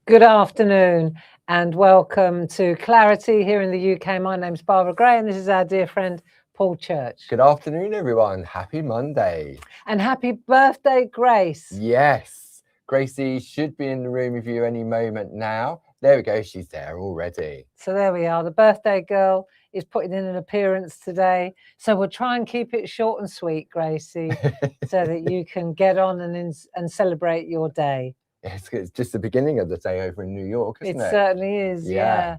Good afternoon and welcome to Clarity here in the UK. My name's Barbara Gray and this is our dear friend Paul Church. Good afternoon, everyone. Happy Monday. And happy birthday, Grace. Yes, Gracie should be in the room with you any moment now. There we go. She's there already. So there we are. The birthday girl is putting in an appearance today. So we'll try and keep it short and sweet, Gracie, so that you can get on and celebrate your day. It's just the beginning of the day over in New York, isn't it? It certainly is, yeah.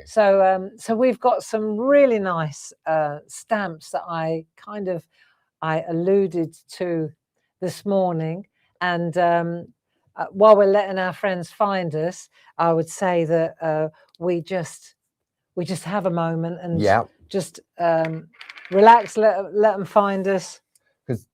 So we've got some really nice stamps that I alluded to this morning, and while we're letting our friends find us, I would say that we just have a moment and just relax, let them find us. Because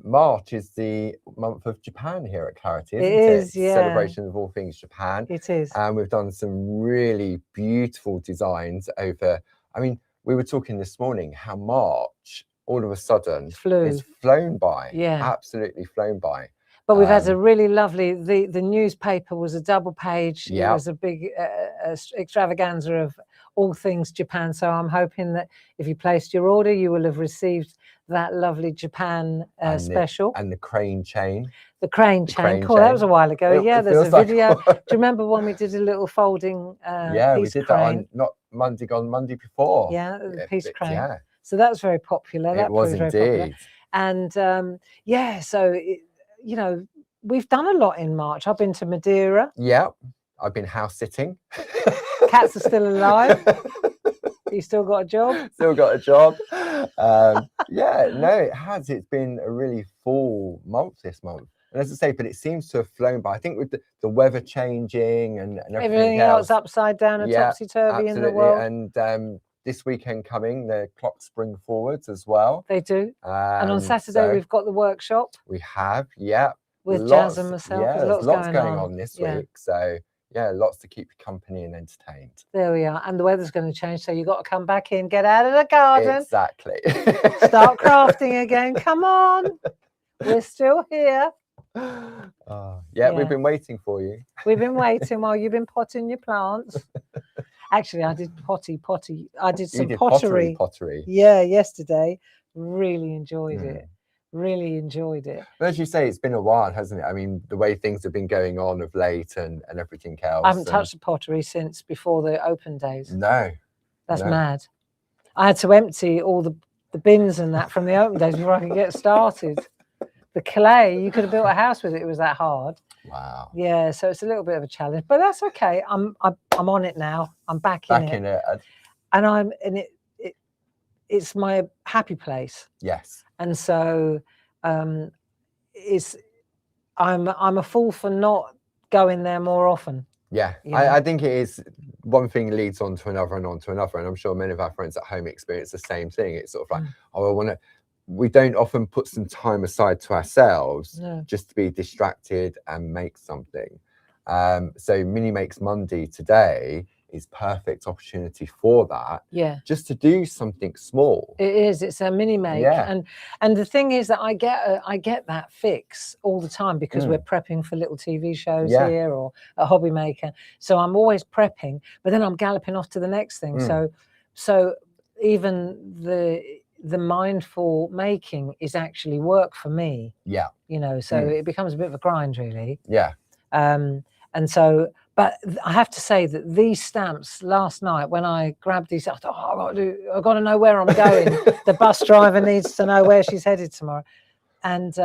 March is the month of Japan here at Clarity, isn't it? It is, yeah. Celebration of all things Japan. It is. And we've done some really beautiful designs over, I mean, we were talking this morning how March, all of a sudden, is flown by. Yeah. Absolutely flown by. But we've had a really lovely, the newspaper was a double page. Yeah. It was a big extravaganza of all things Japan. So I'm hoping that if you placed your order, you will have received that lovely Japan special. And the crane chain. The crane chain. Cool, that was a while ago. Yeah, there's a video. Like... Do you remember when we did a little folding yeah, piece we did crane? that on Monday before. Yeah, the piece crane. Yeah. So that was very popular. It was indeed. Very popular. And yeah, so, you know, we've done a lot in March. I've been to Madeira. Yeah, I've been house sitting. Cats are still alive. You still got a job? Still got a job. Yeah, no, it has. It's been a really full month this month. And as I say, but it seems to have flown by. I think with the weather changing and everything else upside down and topsy-turvy in the world. And this weekend coming, the clocks spring forwards as well. They do. And on Saturday, we've got the workshop. We have, yeah. With Jazz and myself. Yeah, there's lots going on this week. So, yeah, lots to keep you company and entertained. There we are. And the weather's going to change, so you've got to come back in, get out of the garden. Exactly. Start crafting again. Come on. We're still here. Yeah, we've been waiting for you. We've been waiting while you've been potting your plants. Actually, I did potty. I did some pottery. Yeah, yesterday. Really enjoyed it. Really enjoyed it. But as you say, it's been a while, hasn't it? I mean, the way things have been going on of late and everything else. I haven't touched the pottery since before the open days. No. That's mad. I had to empty all the bins and that from the open days before I could get started. The clay, you could have built a house with it. It was that hard. Wow. Yeah, so it's a little bit of a challenge, but that's okay. I'm on it now. I'm back in it. And I'm in it. It's my happy place. Yes. And so I'm a fool for not going there more often. Yeah, I think it is. One thing leads on to another and on to another, and I'm sure many of our friends at home experience the same thing. It's sort of like, we don't often put some time aside to ourselves just to be distracted and make something. So Mini Makes Monday today is perfect opportunity for that. Yeah. Just to do something small. It is. It's a mini make. Yeah. And the thing is that I get that fix all the time because we're prepping for little TV shows here or a hobby maker. So I'm always prepping, but then I'm galloping off to the next thing. So even the mindful making is actually work for me. Yeah. You know, so it becomes a bit of a grind really. Yeah. And so, but I have to say that these stamps last night when I grabbed these, I thought, I've got to know where I'm going. The bus driver needs to know where she's headed tomorrow. And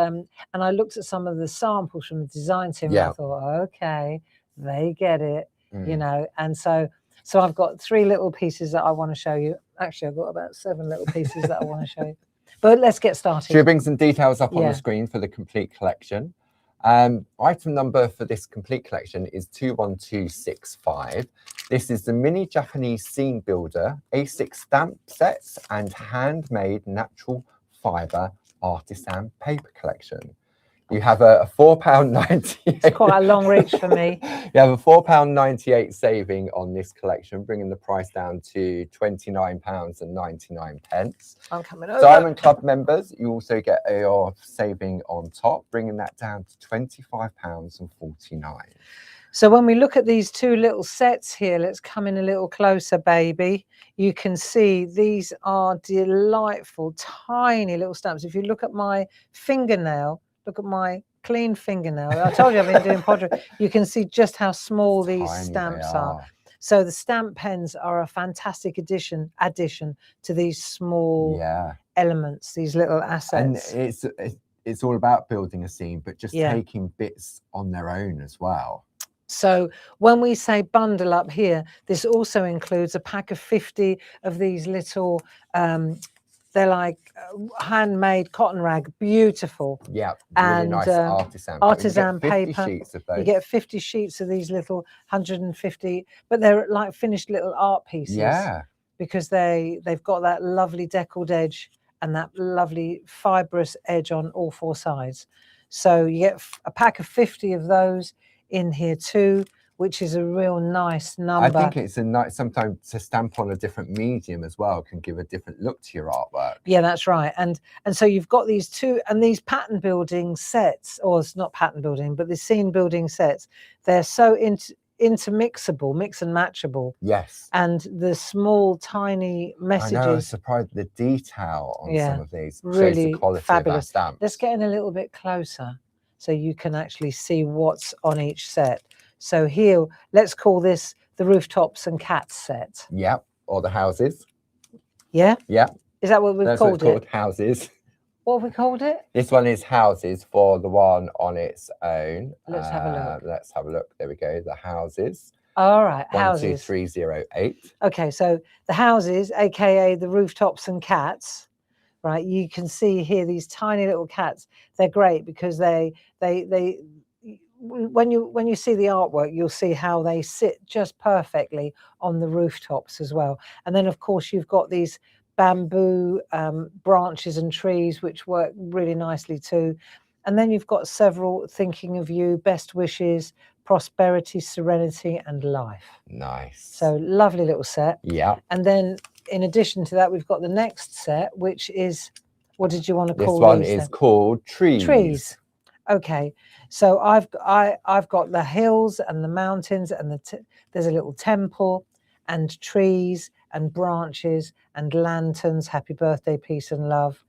I looked at some of the samples from the design team and I thought, okay, they get it, you know. And so I've got 3 little pieces that I want to show you. Actually, I've got about 7 little pieces that I want to show you. But let's get started. Should we bring some details up on the screen for the complete collection? Item number for this complete collection is 21265. This is the Mini Japanese Scene Builder A6 stamp sets and handmade natural fibre artisan paper collection. You have a £4.98. It's quite a long reach for me. You have a £4.98 saving on this collection, bringing the price down to £29.99. I'm coming over. Diamond Club members, you also get your saving on top, bringing that down to £25.49. So when we look at these two little sets here, let's come in a little closer, baby. You can see these are delightful, tiny little stamps. If you look at my fingernail, look at my clean fingernail. I told you I've been doing pottery. You can see just how small these Tiny they stamps are. So the stamp pens are a fantastic addition to these small elements, these little assets. And it's all about building a scene, but just Yeah. taking bits on their own as well. So when we say bundle up here, this also includes a pack of 50 of these little, they're like handmade cotton rag, beautiful. Yeah, really And nice artisan paper. paper. You get 50 sheets of those. You get 50 sheets of these little 150, but they're like finished little art pieces. Yeah. Because they've got that lovely deckled edge and that lovely fibrous edge on all four sides. So you get a pack of 50 of those in here too, which is a real nice number. I think it's a nice, sometimes to stamp on a different medium as well can give a different look to your artwork. Yeah, that's right. And so you've got these two, and these pattern building sets, or it's not pattern building, but the scene building sets, they're so intermixable, mix and matchable. Yes. And the small, tiny messages. I know, I was surprised the detail on some of these really shows the quality fabulous. of our stamps. Let's get in a little bit closer so you can actually see what's on each set. So here, let's call this the rooftops and cats set. Yep, or the houses. Yeah? Yeah. Is that what we've called it? Called houses. What have we called it? This one is houses for the one on its own. Let's have a look. Let's have a look. There we go. The houses. All right, 12308. Okay, so the houses, aka the rooftops and cats, right? You can see here these tiny little cats. They're great because they when you see the artwork, you'll see how they sit just perfectly on the rooftops as well. And then of course you've got these bamboo branches and trees which work really nicely too. And then you've got several thinking of you, best wishes, prosperity, serenity, and life. Nice. So lovely little set. Yeah. And then in addition to that, we've got the next set, which is, what did you want to call this one? These is then? Called Trees. Trees. Okay. So I've got the hills and the mountains, and there's a little temple and trees and branches and lanterns. Happy birthday, peace and love.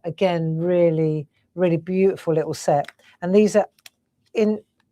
Again, really, really beautiful little set. And these are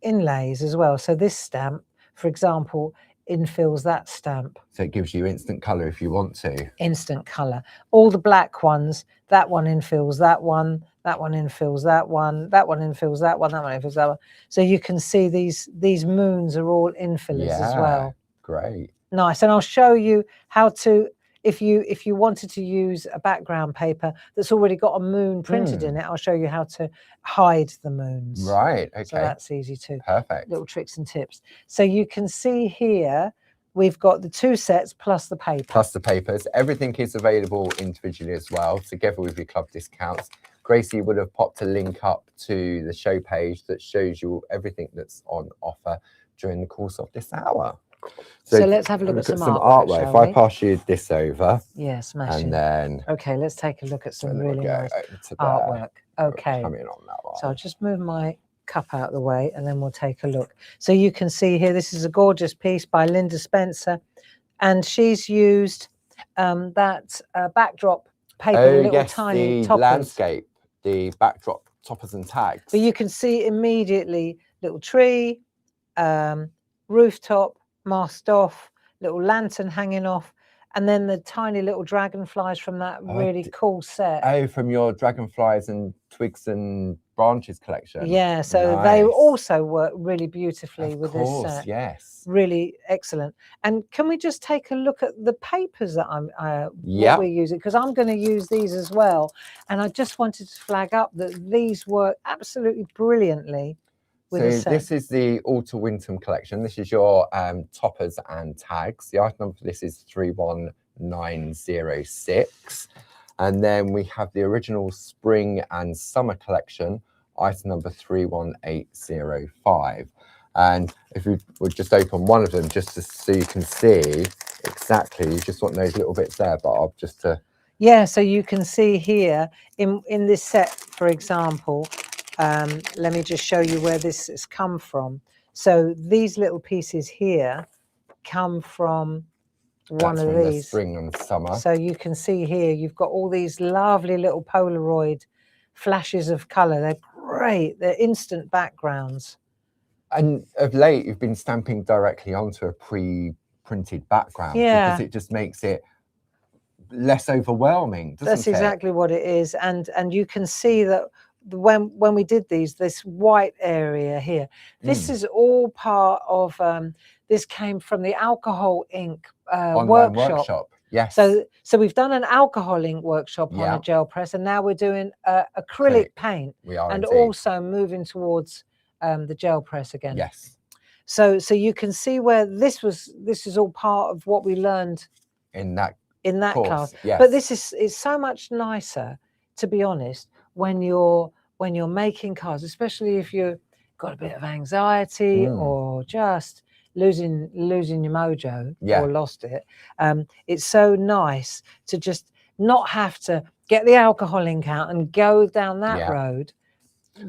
inlays as well. So this stamp, for example, infills that stamp. So it gives you instant color if you want to. Instant color. All the black ones, that one infills that one, that one infills that one, that one infills that one, that one infills that one. So you can see these moons are all infillers as well. Great. Nice. And I'll show you how to, if you wanted to use a background paper that's already got a moon printed in it, I'll show you how to hide the moons. Right. Okay. So that's easy too. Perfect. Little tricks and tips. So you can see here, we've got the two sets plus the paper. Plus the papers. Everything is available individually as well, together with your club discounts. Gracie would have popped a link up to the show page that shows you everything that's on offer during the course of this hour. So let's have a look at some artwork. If I pass you this over. Yeah, smashing. And then. Okay, let's take a look at some really nice artwork. Okay. Come in on that one. So I'll just move my cup out of the way and then we'll take a look. So you can see here, this is a gorgeous piece by Linda Spencer. And she's used that backdrop paper, the little tiny the toppers. Landscape, the backdrop toppers and tags. But you can see immediately little tree, rooftop, masked off, little lantern hanging off, and then the tiny little dragonflies from that really cool set. Oh, from your dragonflies and twigs and branches collection. Yeah, so they also work really beautifully with this set. Yes. Really excellent. And can we just take a look at the papers that what we're using? Because I'm going to use these as well. And I just wanted to flag up that these work absolutely brilliantly. So this is the Autumn Winter collection. This is your toppers and tags. The item number for this is 31906. And then we have the original Spring and Summer collection, item number 31805. And if you would just open one of them just so you can see exactly, you just want those little bits there, Bob, just to... Yeah, so you can see here in this set, for example, let me just show you where this has come from. So these little pieces here come from one That's of from the these. spring and summer. So you can see here, you've got all these lovely little Polaroid flashes of colour. They're great. They're instant backgrounds. And of late, you've been stamping directly onto a pre-printed background because it just makes it less overwhelming, doesn't That's it? exactly what it is. And you can see that when we did these, this white area here, this is all part of, this came from the alcohol ink Online workshop. Yes. So we've done an alcohol ink workshop on a gel press, and now we're doing acrylic paint. We are and indeed. Also moving towards the gel press again. Yes. So you can see where this is all part of what we learned in that course. Class. Yes. But this is so much nicer, to be honest, when you're making cards, especially if you've got a bit of anxiety or just losing your mojo or lost it. It's so nice to just not have to get the alcohol ink out and go down that road.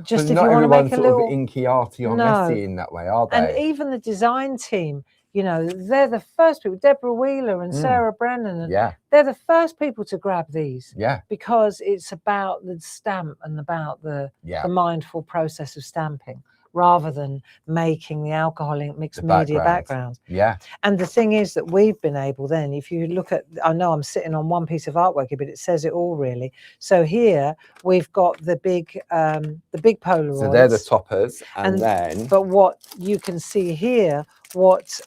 Just if you want to make a little inky, arty, or messy in that way, are they? And even the design team, you know, they're the first people. Deborah Wheeler and Sarah Brennan, and they're the first people to grab these. Because it's about the stamp and about the mindful process of stamping, rather than making the alcohol ink mixed media backgrounds. And the thing is that we've been able then, if you look at, I know I'm sitting on one piece of artwork here, but it says it all really. So here we've got the big Polaroids. So they're the toppers, and then. But what you can see here, what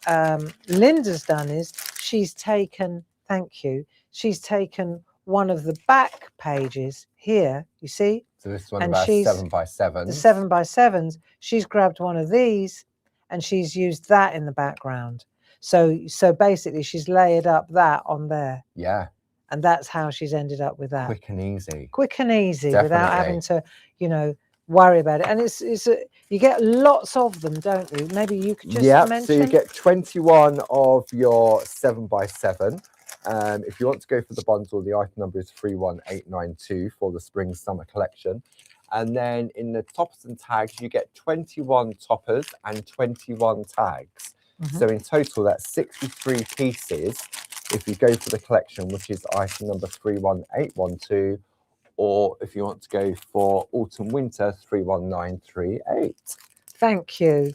Linda's done is she's taken, she's taken one of the back pages here, you see? So this is one of our 7x7s. The 7x7s. She's grabbed one of these and she's used that in the background. So basically she's layered up that on there. And that's how she's ended up with that. Quick and easy. Quick and easy. Definitely. Without having to, you know, worry about it. And you get lots of them, don't you? Maybe you could just mention. So you get 21 of your 7x7. If you want to go for the bundle, the item number is 31892 for the spring summer collection. And then in the toppers and tags, you get 21 toppers and 21 tags. So in total, that's 63 pieces if you go for the collection, which is item number 31812, or if you want to go for autumn winter, 31938. Thank you.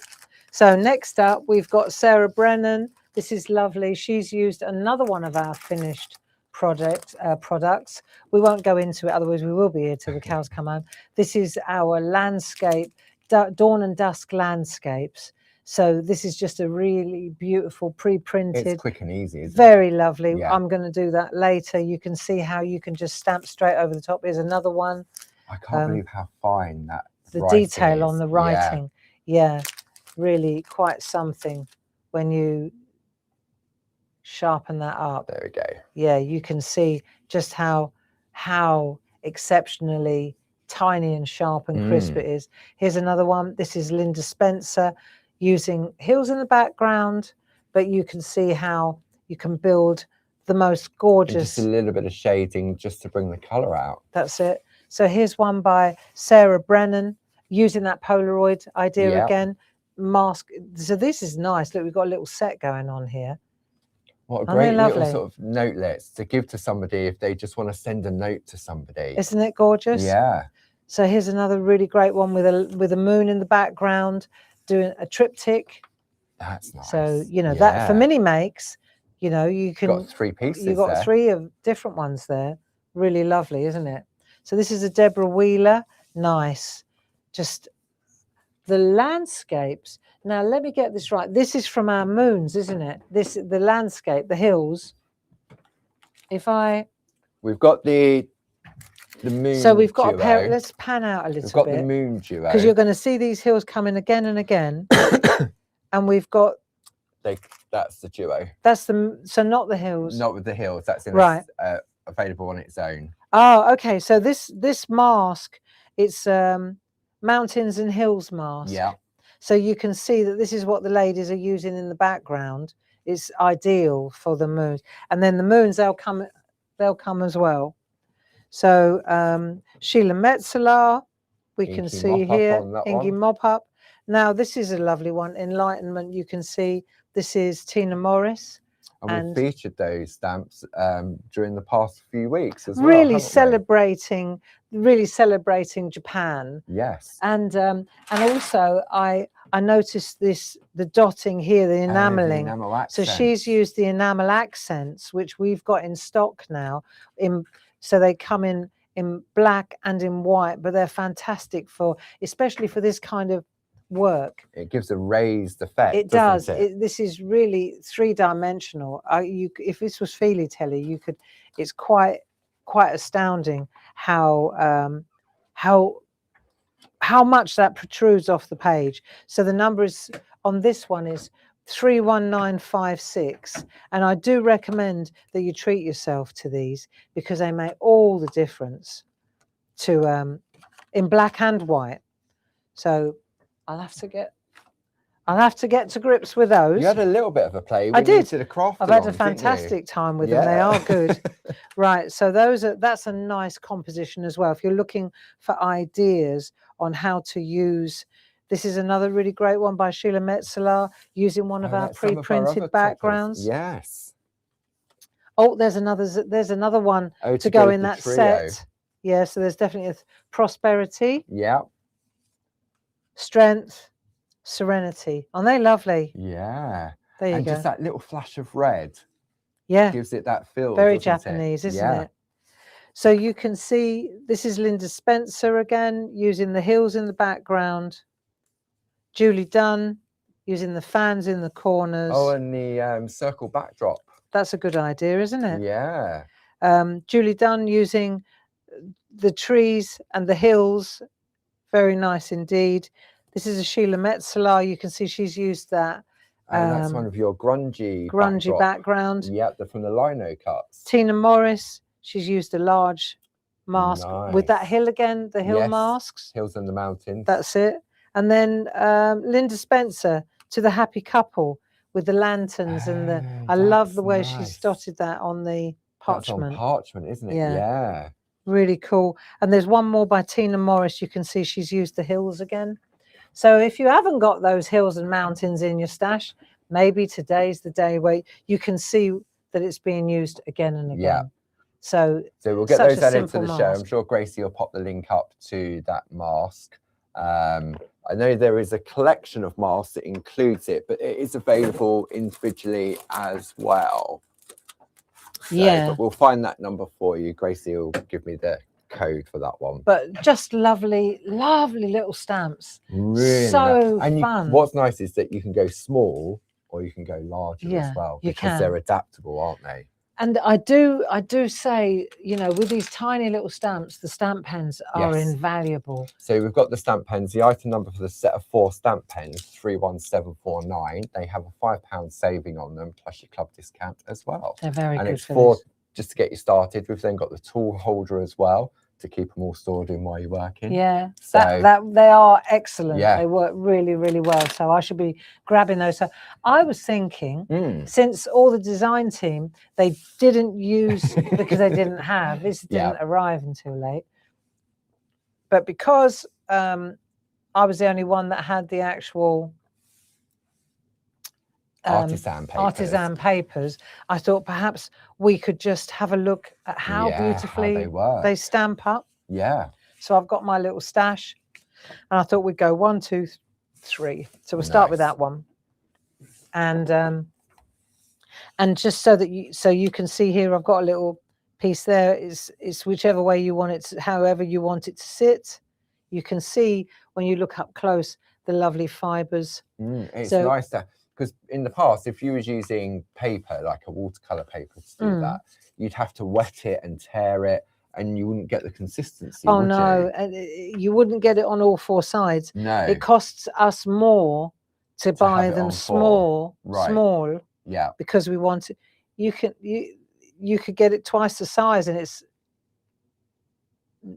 So next up, we've got Sarah Brennan. This is lovely. She's used another one of our finished products. We won't go into it, otherwise we will be here till the cows come home. This is our landscape, dawn and dusk landscapes. So this is just a really beautiful pre-printed. It's quick and easy, isn't it? Very lovely. I'm going to do that later. You can see how you can just stamp straight over the top. Here's another one. I can't believe how fine that the detail on the writing. Yeah, really quite something when you sharpen that up. There we go. Yeah, you can see just how exceptionally tiny and sharp and crisp it is. Here's another one. This is Linda Spencer using hills in the background, but you can see how you can build the most gorgeous. And just a little bit of shading just to bring the colour out. That's it. So here's one by Sarah Brennan using that Polaroid idea again. Mask. So this is nice. Look, we've got a little set going on here. What a great little sort of notelets to give to somebody if they just want to send a note to somebody. Isn't it gorgeous? Yeah. So here's another really great one with a moon in the background, doing a triptych. That's nice. So you know that for mini makes, you know, you can. You've got 3 pieces. You've got 3 of different ones there. Really lovely, isn't it? So this is a Deborah Wheeler. Nice. Just the landscapes. Now let me get this right. This is from our moons, isn't it? The landscape, the hills. We've got the moon. So we've got duo. a pair. Let's pan out a little bit. We've got the moon duo. Because you're going to see these hills coming again and again. And we've got. That's the duo. That's so not the hills. Not with the hills. That's in available on its own. Oh, okay. So this mask, it's mountains and hills mask. Yeah. So you can see that this is what the ladies are using in the background. It's ideal for the moons, and then the moons they'll come as well. So Sheila Metzeler, we can see here, Ingy Mop-Up. Now, this is a lovely one. Enlightenment, you can see this is Tina Morris. And And we've featured those stamps during the past few weeks as well. Really haven't we? celebrating Japan. Yes. And also I noticed the dotting here, the The enameling. enamel So accents. she's used the enamel accents, which we've got in stock now. So they come in black and in white, but they're fantastic especially for this kind of work. It gives a raised effect. It does. This is really three-dimensional. If this was Feely Telly, you could. It's quite astounding how much that protrudes off the page. So the number is on this one is 31956, and I do recommend that you treat yourself to these because they make all the difference to in black and white. So I'll have to get to grips with those. You had a little bit of a play. I did. The craft I've had a along, didn't you? fantastic time with them. They are good. Right. So that's a nice composition as well. If you're looking for ideas on how to use, this is another really great one by Sheila Metzeler, using one of our that's some of our pre-printed other backgrounds. toppers. Yes. Oh, there's another one Oh, to go with in the that trio. set. Yeah. So there's definitely a prosperity, Yeah. strength, serenity. Aren't they lovely? Yeah. There you And go. just that little flash of red Yeah. gives it that feel. Very doesn't it? Japanese, isn't Yeah. it? So you can see this is Linda Spencer again, using the hills in the background. Julie Dunn using the fans in the corners. Oh, and the circle backdrop. That's a good idea, isn't it? Yeah. Julie Dunn using the trees and the hills. Very nice indeed. This is a Sheila Metzeler. You can see she's used that. And that's one of your grungy background. Yeah, they're from the lino cuts. Tina Morris, she's used a large mask with that Nice. hill again, the hill Yes. masks. Hills in the mountains. That's it. And then Linda Spencer to the happy couple with the lanterns and the. I love the way she's nice. dotted that on the parchment. That's on parchment, isn't it? Yeah. Yeah. Really cool. And there's one more by Tina Morris. You can see she's used the hills again. So if you haven't got those hills and mountains in your stash, maybe today's the day where you can see that it's being used again and again. Yeah. So we'll get such those a added to simple the show. I'm mask. sure Gracie will pop the link up to that mask. I know there is a collection of masks that includes it, but it is available individually as well. So, yeah. But we'll find that number for you. Gracie will give me the code for that one. But just lovely, lovely little stamps. Really So nice. And fun. What's nice is that you can go small or you can go larger Yeah, as well, you because can. they're adaptable, aren't they? And I do say, you know, with these tiny little stamps, the stamp pens are Yes. invaluable. So we've got the stamp pens. The item number for the set of 4 stamp pens, 31749. They have a £5 saving on them, plus your club discount as well. They're very And good it's for this. just to get you started. We've then got the tool holder as well to keep them all stored in while you're working. Yeah, So that they are excellent. Yeah. They work really, really well. So I should be grabbing those. So I was thinking, since all the design team, they didn't use because they didn't have, this didn't arrive until late. But because I was the only one that had the actual artisan papers, I thought perhaps we could just have a look at how beautifully they stamp up. Yeah. So I've got my little stash, and I thought we'd go 1, 2, 3. So we'll start with that one, and just so that you can see here, I've got a little piece there. It's whichever way you want it, however you want it to sit. You can see when you look up close the lovely fibers. It's nice to. Because in the past, if you was using paper, like a watercolor paper to do that, you'd have to wet it and tear it, and you wouldn't get the consistency. Oh no, and you wouldn't get it on all 4 sides. No, it costs us more to buy them small. Yeah, because we want it. You could get it twice the size, and it's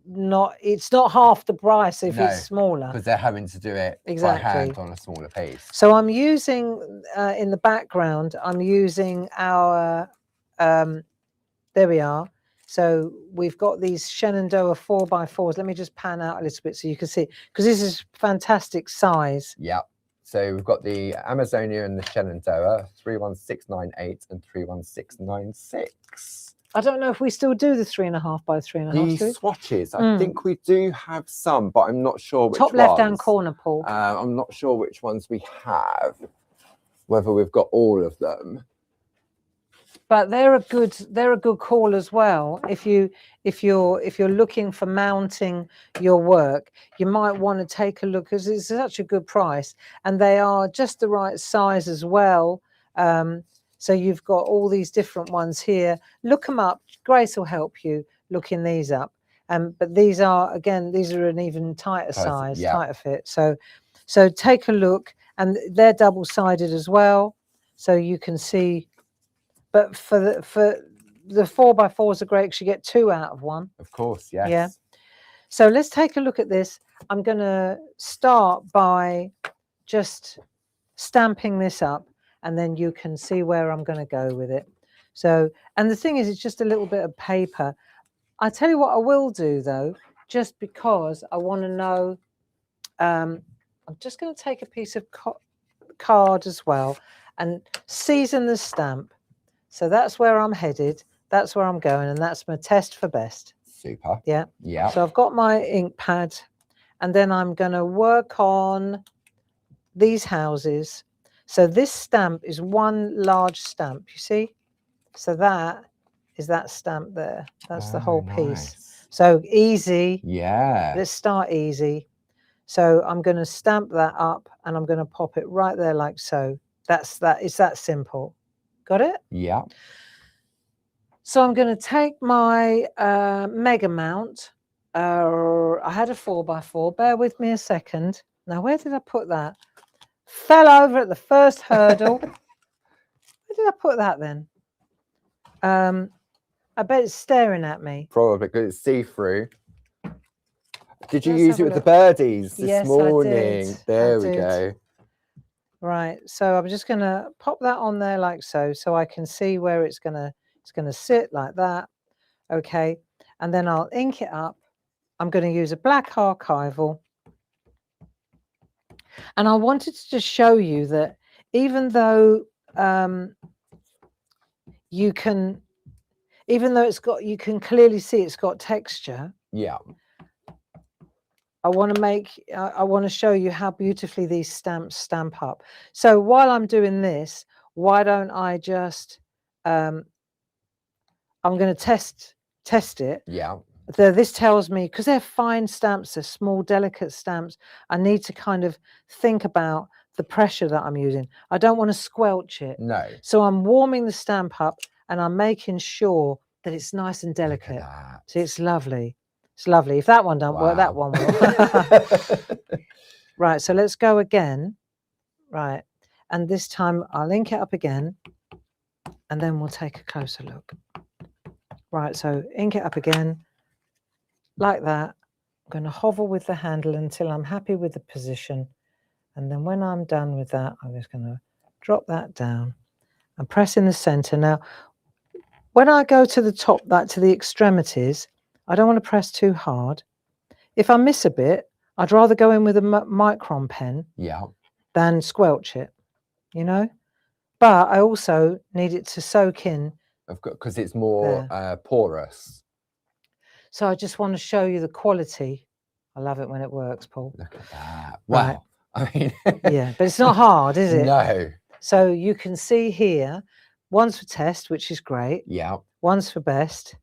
not half the price if it's smaller, because they're having to do it by hand on a smaller piece. So I'm using in the background, I'm using our there we are, So we've got these Shenandoah 4x4s. Let me just pan out a little bit so you can see, because this is fantastic size. Yeah. So we've got the Amazonia and the Shenandoah, 31698 and 31696. I don't know if we still do the 3.5 by 3.5. The swatches, I think we do have some, but I'm not sure which Top left-hand ones. corner, Paul. I'm not sure which ones we have, whether we've got all of them. But they're a good call as well. If you're looking for mounting your work, you might want to take a look, because it's such a good price, and they are just the right size as well. So you've got all these different ones here. Look them up. Grace will help you looking these up. But these are an even tighter size, tighter fit. So take a look, and they're double-sided as well, so you can see. But for the 4x4s are great because you get 2 out of 1. Of course, yes. Yeah. So let's take a look at this. I'm going to start by just stamping this up, and then you can see where I'm going to go with it. So, and the thing is, it's just a little bit of paper. I tell you what I will do though, just because I want to know, I'm just going to take a piece of card as well and season the stamp. So that's where I'm headed. That's where I'm going, and that's my test for best. Super. Yeah. Yeah. So I've got my ink pad, and then I'm going to work on these houses. So this stamp is one large stamp, you see? So that is that stamp there. That's the whole piece. Nice. So easy. Yeah. Let's start easy. So I'm going to stamp that up, and I'm going to pop it right there like so. That's that. It's that simple. Got it? Yeah. So I'm going to take my Mega Mount. I had a 4x4. Bear with me a second. Now, where did I put that? Fell over at the first hurdle. Where did I put that then? I bet it's staring at me. Probably because it's see-through. Did you Let's use have it a with the look. birdies this Yes, I morning? did. There I we did. go. Right. So I'm just going to pop that on there like so I can see where it's going to sit like that. Okay. And then I'll ink it up. I'm going to use a black archival. And I wanted to just show you that even though you can clearly see it's got texture. Yeah. I want to show you how beautifully these stamps stamp up. So while I'm doing this, why don't I just I'm going to test it. Yeah. This tells me, because they're fine stamps, they're small, delicate stamps, I need to kind of think about the pressure that I'm using. I don't want to squelch it. No. So I'm warming the stamp up, and I'm making sure that it's nice and Look at delicate. that. See, it's lovely. It's lovely. If that one don't work, that Wow. one will. Right, so let's go again. Right, and this time I'll ink it up again, and then we'll take a closer look. Right, so ink it up again, like that. I'm going to hover with the handle until I'm happy with the position. And then when I'm done with that, I'm just going to drop that down and press in the center. Now, when I go to the top, to the extremities, I don't want to press too hard. If I miss a bit, I'd rather go in with a micron pen than squelch it, you know? But I also need it to soak in. Because it's more porous. So I just want to show you the quality. I love it when it works, Paul. Look at that. Wow. Right. I mean, yeah, but it's not hard, is it? No. So you can see here, one's for test, which is great. Yeah. One's for best.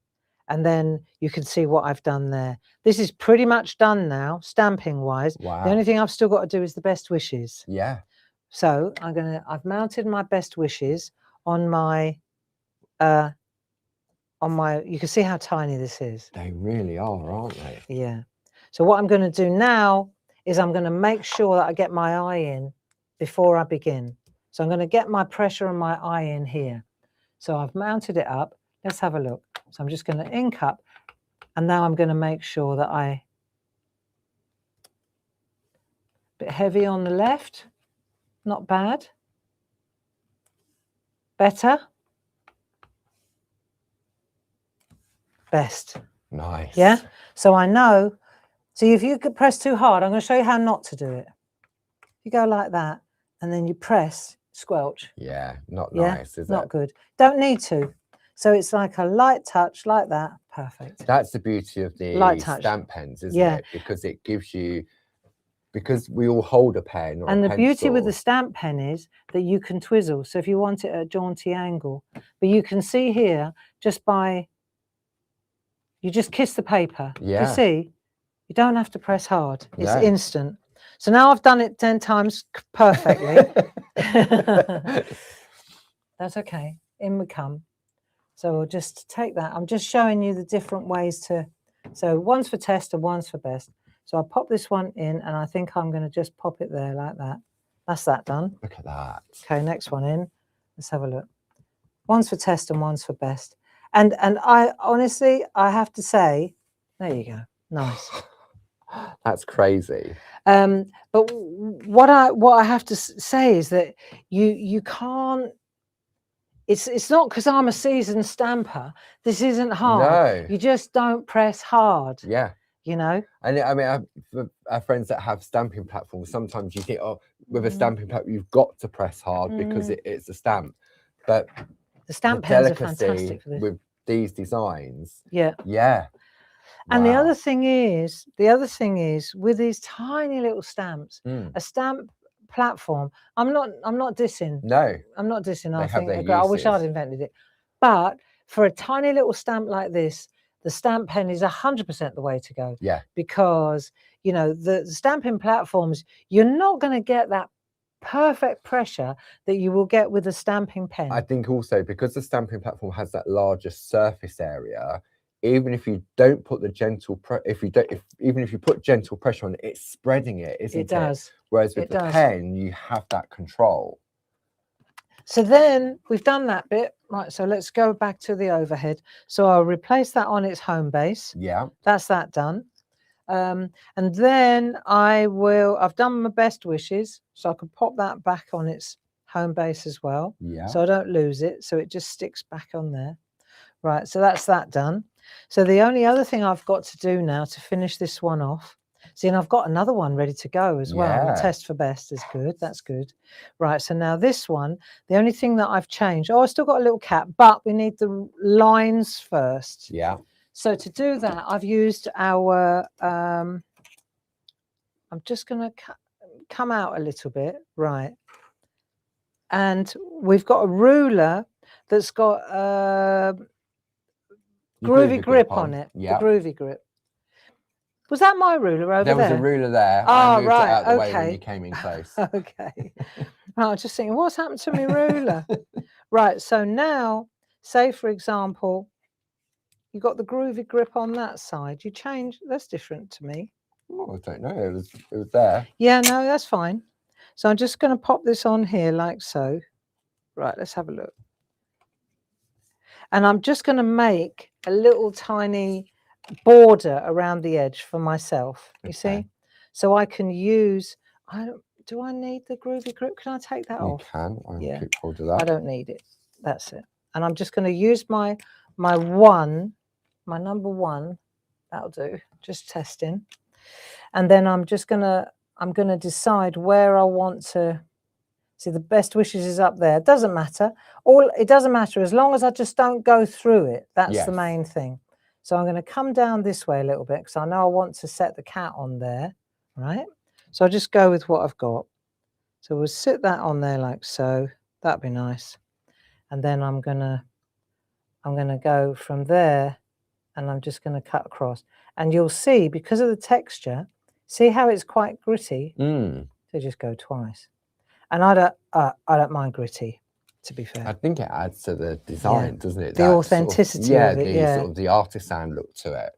And then you can see what I've done there. This is pretty much done now, stamping wise. Wow. The only thing I've still got to do is the best wishes. Yeah. So I've mounted my best wishes on my, you can see how tiny this is. They really are, aren't they? Yeah. So what I'm going to do now is I'm going to make sure that I get my eye in before I begin. So I'm going to get my pressure and my eye in here. So I've mounted it up. Let's have a look. So I'm just going to ink up, and now I'm going to make sure that a bit heavy on the left, not bad. Better. best. Nice. Yeah. So I know. See, if you could press too hard, I'm going to show you how not to do it. You go like that, and then you press, squelch. Yeah, not Yeah, nice, is not it? good. Don't need to. So it's like a light touch like that. Perfect. That's the beauty of Light the touch. stamp pens, isn't Yeah. it? Because it gives you, because we all hold a pen or And a the beauty with the pencil. stamp pen is that you can twizzle. So if you want it at a jaunty angle, but you can see here just by, you just kiss the paper. Yeah. You see, you don't have to press hard. It's No. instant. So now I've done it 10 times perfectly. That's okay. In we come. So we'll just take that. I'm just showing you the different ways to, so one's for test and one's for best. So I'll pop this one in, and I think I'm going to just pop it there like that. That's that done. Look at that. Okay, next one in. Let's have a look. One's for test and one's for best. And I honestly, I have to say, there you go. Nice. That's crazy. But what I have to say is that you can't. It's not because I'm a seasoned stamper. This isn't hard. No. You just don't press hard. Yeah. You know. And I mean, for our friends that have stamping platforms, sometimes you think, oh, with a stamping platform, you've got to press hard because it's a stamp. But the stamp the pens are delicacy fantastic for this. with these designs. Yeah. Yeah. And the Wow. other thing is with these tiny little stamps, a stamp platform. I'm not dissing. No. I'm not dissing. I They have think their I wish I'd uses. invented it. But for a tiny little stamp like this, the stamp pen is 100% the way to go. Yeah. Because, you know, the stamping platforms, you're not going to get that perfect pressure that you will get with a stamping pen. I think also because the stamping platform has that larger surface area, even if you don't put the gentle even if you put gentle pressure on it, it's spreading it, isn't it? It does. Whereas with the pen, you have that control. So then we've done that bit, right? So let's go back to the overhead. So I'll replace that on its home base. Yeah. That's that done. And then I've done my best wishes. So I can pop that back on its home base as well. Yeah. So I don't lose it. So it just sticks back on there. Right. So that's that done. So the only other thing I've got to do now to finish this one off. See, and I've got another one ready to go as well. The test for best is good. That's good. Right. So now this one, the only thing that I've changed, I still got a little cap, but we need the lines first. Yeah. So to do that, I've used our, I'm just going to come out a little bit. Right. And we've got a ruler that's got a groovy grip on it. Yeah. The groovy grip. Was that my ruler over there? There was a ruler there. Oh, I moved right. it out the way Okay. when you came in close. Okay. I was just thinking, what's happened to my ruler? Right. So now, say, for example, you got the groovy grip on that side. You change. That's different to me. Oh, I don't know. It was there. Yeah, no, that's fine. So I'm just going to pop this on here like so. Right. Let's have a look. And I'm just going to make a little tiny border around the edge for myself. You see? So I can use, do I need the groovy grip? Can I take that off? You can. I'll keep hold of I that. don't need it. That's it. And I'm just going to use my number one. That'll do. Just testing. And then I'm going to decide where I want to. See, the best wishes is up there. It doesn't matter. It doesn't matter as long as I just don't go through it. That's the main thing. So I'm going to come down this way a little bit because I know I want to set the cat on there, right? So I'll just go with what I've got. So we'll sit that on there like so. That'd be nice. And then I'm gonna go from there, and I'm just going to cut across. And you'll see, because of the texture, see how it's quite gritty. So just go twice. And I don't mind gritty, to be fair. I think it adds to the design, doesn't it? The authenticity of it, sort of the artisan look to it.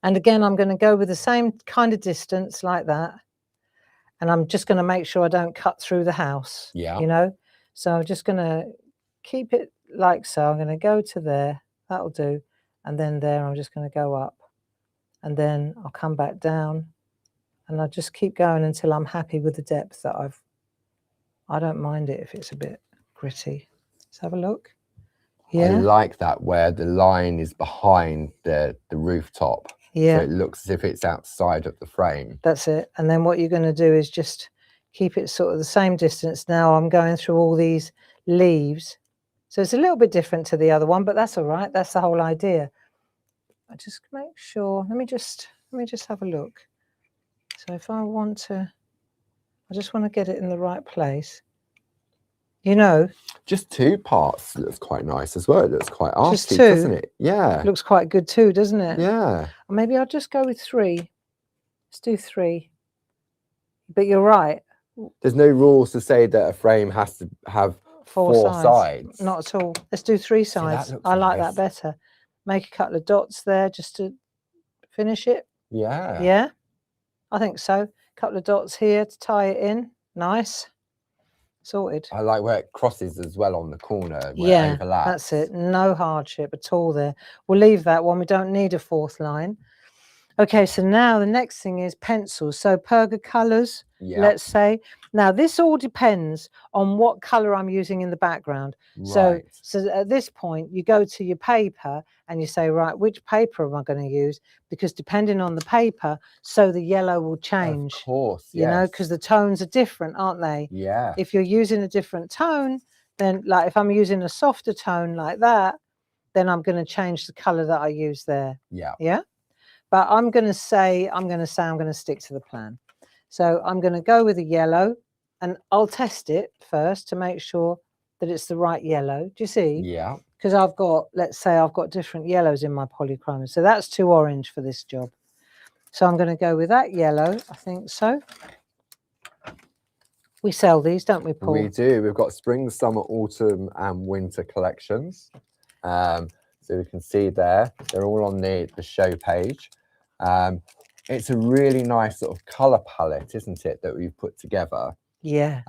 And again, I'm going to go with the same kind of distance like that. And I'm just going to make sure I don't cut through the house. Yeah. You know? So I'm just going to keep it like so. I'm going to go to there. That'll do. And then there, I'm just going to go up. And then I'll come back down. And I'll just keep going until I'm happy with the depth that I don't mind it if it's a bit gritty. Let's have a look. I Yeah, like that where the line is behind the rooftop. So yeah, it looks as if it's outside of the frame. that's it. And then what you're going to do is just keep it sort of the same distance. Now I'm going through all these leaves. So it's a little bit different to the other one, but that's all right. That's the whole idea. I just make sure, let me just have a look. So if I want to, I just want to get it in the right place. You know, Just 2 parts looks quite nice as well. It looks quite Just arty, 2? doesn't it? Yeah. looks quite good too, doesn't it? Yeah. Or maybe I'll just go with 3. Let's do 3. But you're right. There's no rules to say that a frame has to have 4 sides. Not at all. Let's do 3 that sides. looks I like nice. that better. Make a couple of dots there just to finish it. Yeah. Yeah, I think so. A couple of dots here to tie it in. Nice. Sorted. I like where it crosses as well on the corner, where it Yeah, overlaps. that's it. No hardship at all there. We'll leave that one. We don't need a 4th line. Okay, so now the next thing is pencils. So Perga colours, Yeah. let's say. Now this all depends on what colour I'm using in the background. Right. So at this point, you go to your paper and you say, right, which paper am I going to use? Because depending on the paper, so the yellow will change. Of course, You know, yes. because the tones are different, aren't they? Yeah. If you're using a different tone, then like if I'm using a softer tone like that, then I'm going to change the colour that I use there. Yeah. Yeah. But I'm going to stick to the plan. So I'm going to go with a yellow and I'll test it first to make sure that it's the right yellow. Do you see? Yeah. Because I've got, let's say I've got different yellows in my polychroma. So that's too orange for this job. So I'm going to go with that yellow. I think so. We sell these, don't we, Paul? We do. We've got spring, summer, autumn, and winter collections. So we can see there, they're all on the show page. It's a really nice sort of color palette, isn't it, that we've put together? Yeah.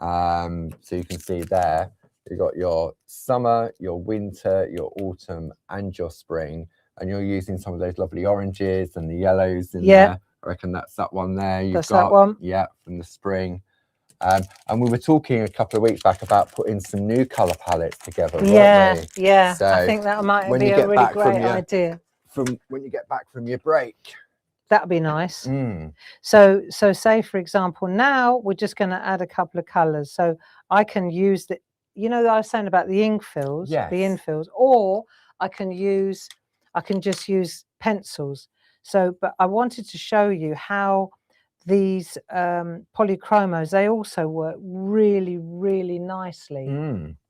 So you can see there, you've got your summer, your winter, your autumn, and your spring, and you're using some of those lovely oranges and the yellows in there. I reckon that's that one there. You've That's got that one. Yeah, from the spring. And we were talking a couple of weeks back about putting some new color palettes together. Yeah, weren't we? yeah. So I think that might when be you a get really back from great your- idea. From when you get back from your break. That'd be nice. Mm. So say for example, now we're just going to add a couple of colors. So I can use the, you know, I was saying about the ink fills, Yes. the infills, or I can just use pencils. So, but I wanted to show you how these polychromos, they also work really, really nicely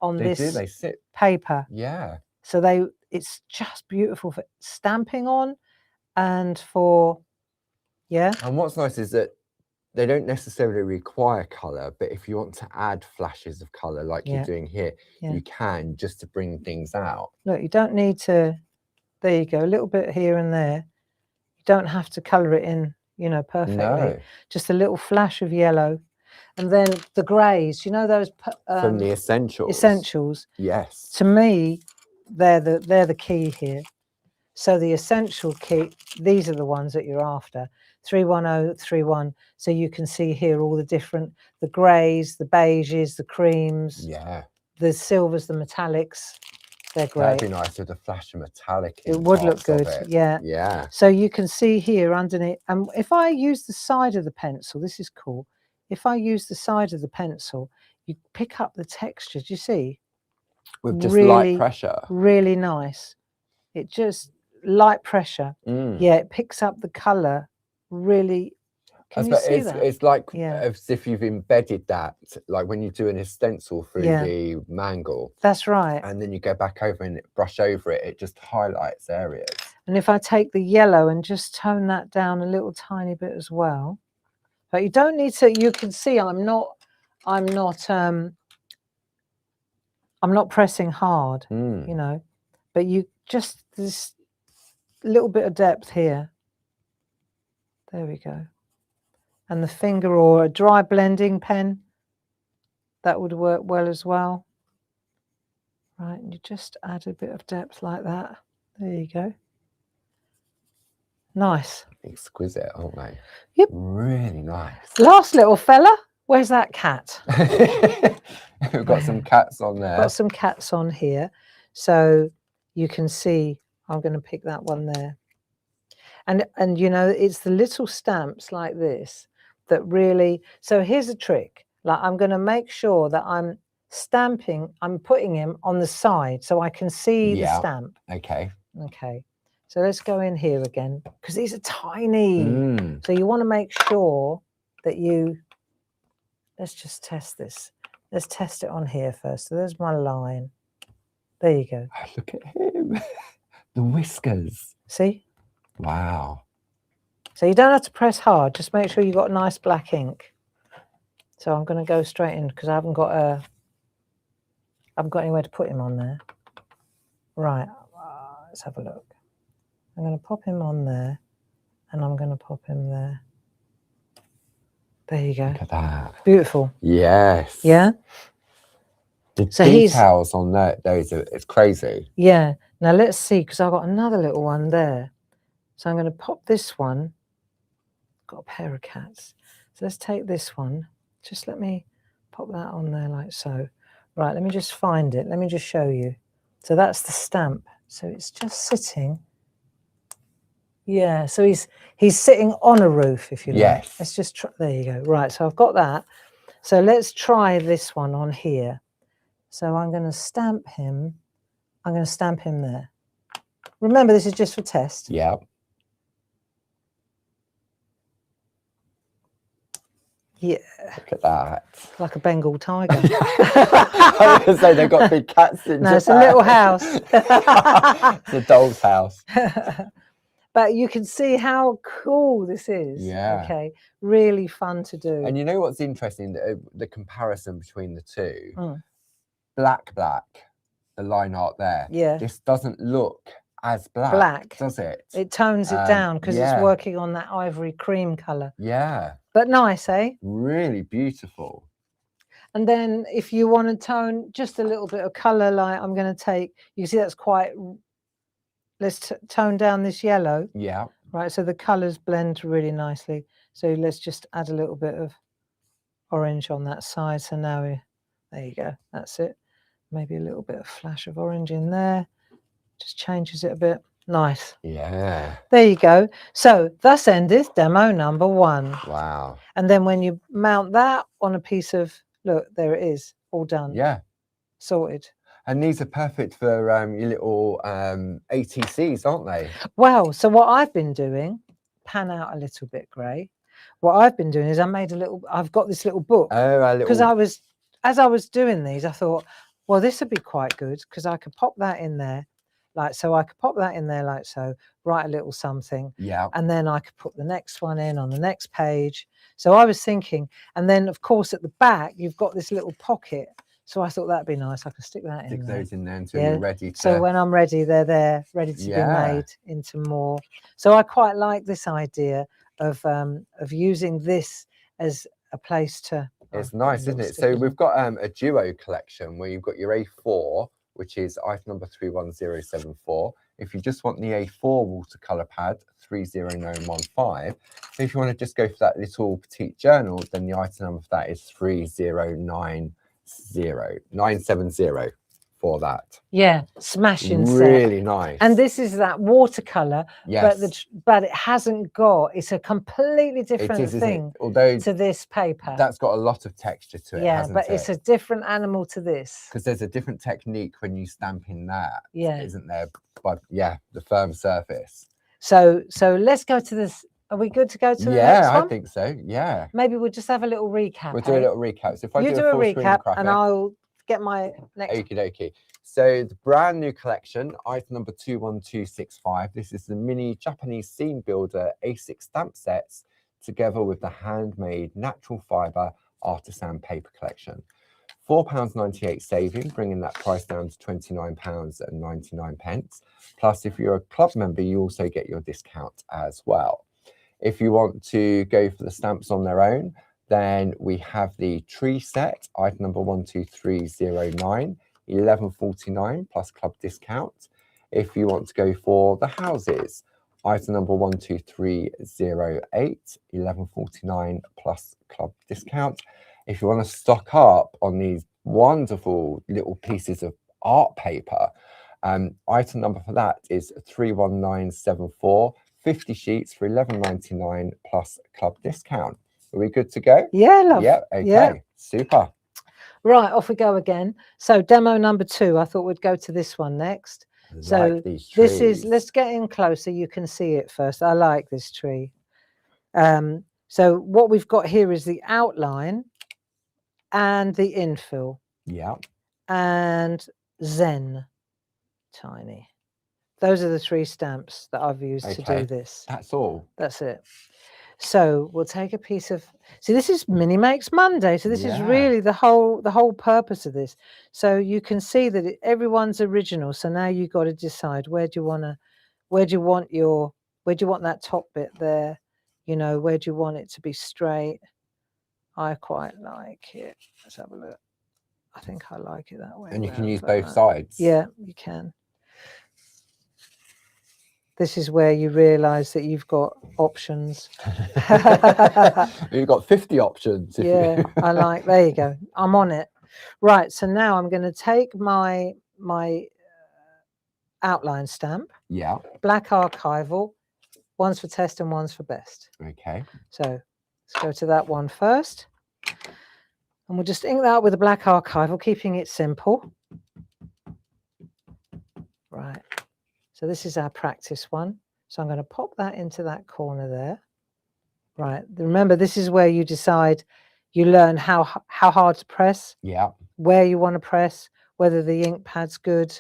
on They this do, they sit. paper. Yeah. So it's just beautiful for stamping on and for, yeah. And what's nice is that they don't necessarily require color, but if you want to add flashes of color like Yeah. you're doing here, Yeah. you can, just to bring things out. Look, you don't need to, there you go, a little bit here and there. You don't have to color it in, you know, perfectly. No. Just a little flash of yellow. And then the grays, you know, those From the essentials. essentials, Yes. to me, they're the key here. So the essential key, these are the ones that you're after. 31031. So you can see here all the different, the greys, the beiges, the creams, Yeah. the silvers, the metallics. They're That'd great. be nice with a flash of metallic. It in would look parts of good. it. Yeah. Yeah. So you can see here underneath, and if I use the side of the pencil, this is cool. If I use the side of the pencil, you pick up the texture. Do you see? With just Really, light pressure. Really nice. It just light pressure. Mm. Yeah, it picks up the color really. Can you see that? It's like Yeah. as if you've embedded that, like when you do an stencil through Yeah. the mangle, That's right. and then you go back over and brush over it, it just highlights areas. And if I take the yellow and just tone that down a little tiny bit as well, but you don't need to. You can see I'm not pressing hard, Mm. you know, but you just this little bit of depth here. There we go. And the finger or a dry blending pen, that would work well as well. Right, and you just add a bit of depth like that. There you go. Nice. Exquisite, aren't they? Yep. Really nice. Last little fella, where's that cat? We've got some cats on there. Got some cats on here. So you can see I'm going to pick that one there. And you know, it's the little stamps like this that really, so here's a trick. Like I'm going to make sure that I'm putting him on the side so I can see the stamp. Okay. Okay. So let's go in here again because these are tiny. Mm. So you want to make sure that let's just test this. Let's test it on here first. So there's my line. There you go. Oh, look at him. The whiskers. See? Wow. So you don't have to press hard. Just make sure you've got nice black ink. So I'm going to go straight in because I haven't got anywhere to put him on there. Right. Let's have a look. I'm going to pop him on there, and I'm going to pop him there. There you go. Look at that. Beautiful. Yes. Yeah. The So details on those it's crazy. Yeah. Now let's see, because I've got another little one there. So I'm going to pop this one. Got a pair of cats. So let's take this one. Just let me pop that on there like so. Right, let me just find it. Let me just show you. So that's the stamp. So it's just sitting. Yeah, so he's sitting on a roof, if you like. Yes. Let's just try. There you go. Right, so I've got that. So let's try this one on here. So I'm going to stamp him. I'm going to stamp him there. Remember, this is just for test. Yeah. Yeah. Look at that. Like a Bengal tiger. I was going to say they've got big cats in No, it's a little house. It's a doll's house. But you can see how cool this is. Yeah. Okay. Really fun to do. And you know what's interesting? The comparison between the two. Mm. Black, the line art there. Yeah. This doesn't look as black, does it? It tones it down because yeah. it's working on that ivory cream colour. Yeah. But nice, eh? Really beautiful. And then if you want to tone just a little bit of colour, like I'm going to take, you can see that's quite, let's tone down this yellow. Yeah. Right, so the colours blend really nicely. So let's just add a little bit of orange on that side. So now there you go, that's it. Maybe a little bit of flash of orange in there. Just changes it a bit. Nice. Yeah. There you go. So thus endeth demo number 1. Wow. And then when you mount that on a piece of, look, there it is, all done. Yeah. Sorted. And these are perfect for your little ATCs, aren't they? Well, so what I've been doing, pan out a little bit, Gray. What I've been doing is I've got this little book. Oh, because as I was doing these, I thought, well, this would be quite good because I could pop that in there. Like, so I could pop that in there like so, write a little something. Yeah. And then I could put the next one in on the next page. So I was thinking, and then of course at the back, you've got this little pocket. So I thought that'd be nice. I could stick that in there. Stick those in there until you're ready to. So when I'm ready, they're there, ready to be made into more. So I quite like this idea of using this as a place to. It's nice, isn't it? So we've got a duo collection where you've got your A4, which is item number 31074. If you just want the A4 watercolor pad, 30915. So if you want to just go for that little petite journal, then the item number for that is 30970 for that. Yeah, smashing really set. Nice. And this is that watercolor, yes. but it hasn't got, it's a completely different thing although to this paper. That's got a lot of texture to it. Yeah, but it's a different animal to this. Because there's a different technique when you stamp in that, isn't there? But yeah, the firm surface. So let's go to this. Are we good to go to the next one? Yeah, I think so. Yeah. Maybe we'll just have a little recap. We'll do a little recap. So if I do a recap and I'll get my next. Okie dokie. So the brand new collection, item number 21265. This is the mini Japanese scene builder A6 stamp sets together with the handmade natural fibre artisan paper collection. £4.98 saving, bringing that price down to £29.99. Plus, if you're a club member, you also get your discount as well. If you want to go for the stamps on their own, then we have the tree set, item number 12309, £11.49 plus club discount. If you want to go for the houses, item number 12308, £11.49 plus club discount. If you want to stock up on these wonderful little pieces of art paper, Item number for that is 31974. 50 sheets for £11.99 plus club discount. Are we good to go? Yeah, love. Yeah. Okay. Yeah. Super. Right, off we go again. So demo number 2, I thought we'd go to this one next. So like these this is, trees. let's get in closer. You can see it first. I like this tree. So what we've got here is the outline and the infill. Yeah. And Zen Tiny. Those are the 3 stamps that I've used to do this. That's all. That's it. So we'll take a piece of, see, this is Mini Makes Monday. So this is really the whole purpose of this. So you can see that everyone's original. So now you've got to decide where do you want that top bit there? You know, where do you want it to be straight? I quite like it. Let's have a look. I think I like it that way. And you can use both sides. Yeah, you can. This is where you realise that you've got options. You've got 50 options. Yeah, I like, there you go. I'm on it. Right, so now I'm going to take my outline stamp. Yeah. Black archival. One's for test and one's for best. Okay. So let's go to that one first. And we'll just ink that with a black archival, keeping it simple. Right. So this is our practice one. So I'm going to pop that into that corner there. Right. Remember, this is where you decide, you learn how hard to press. Yeah. Where you want to press, whether the ink pad's good.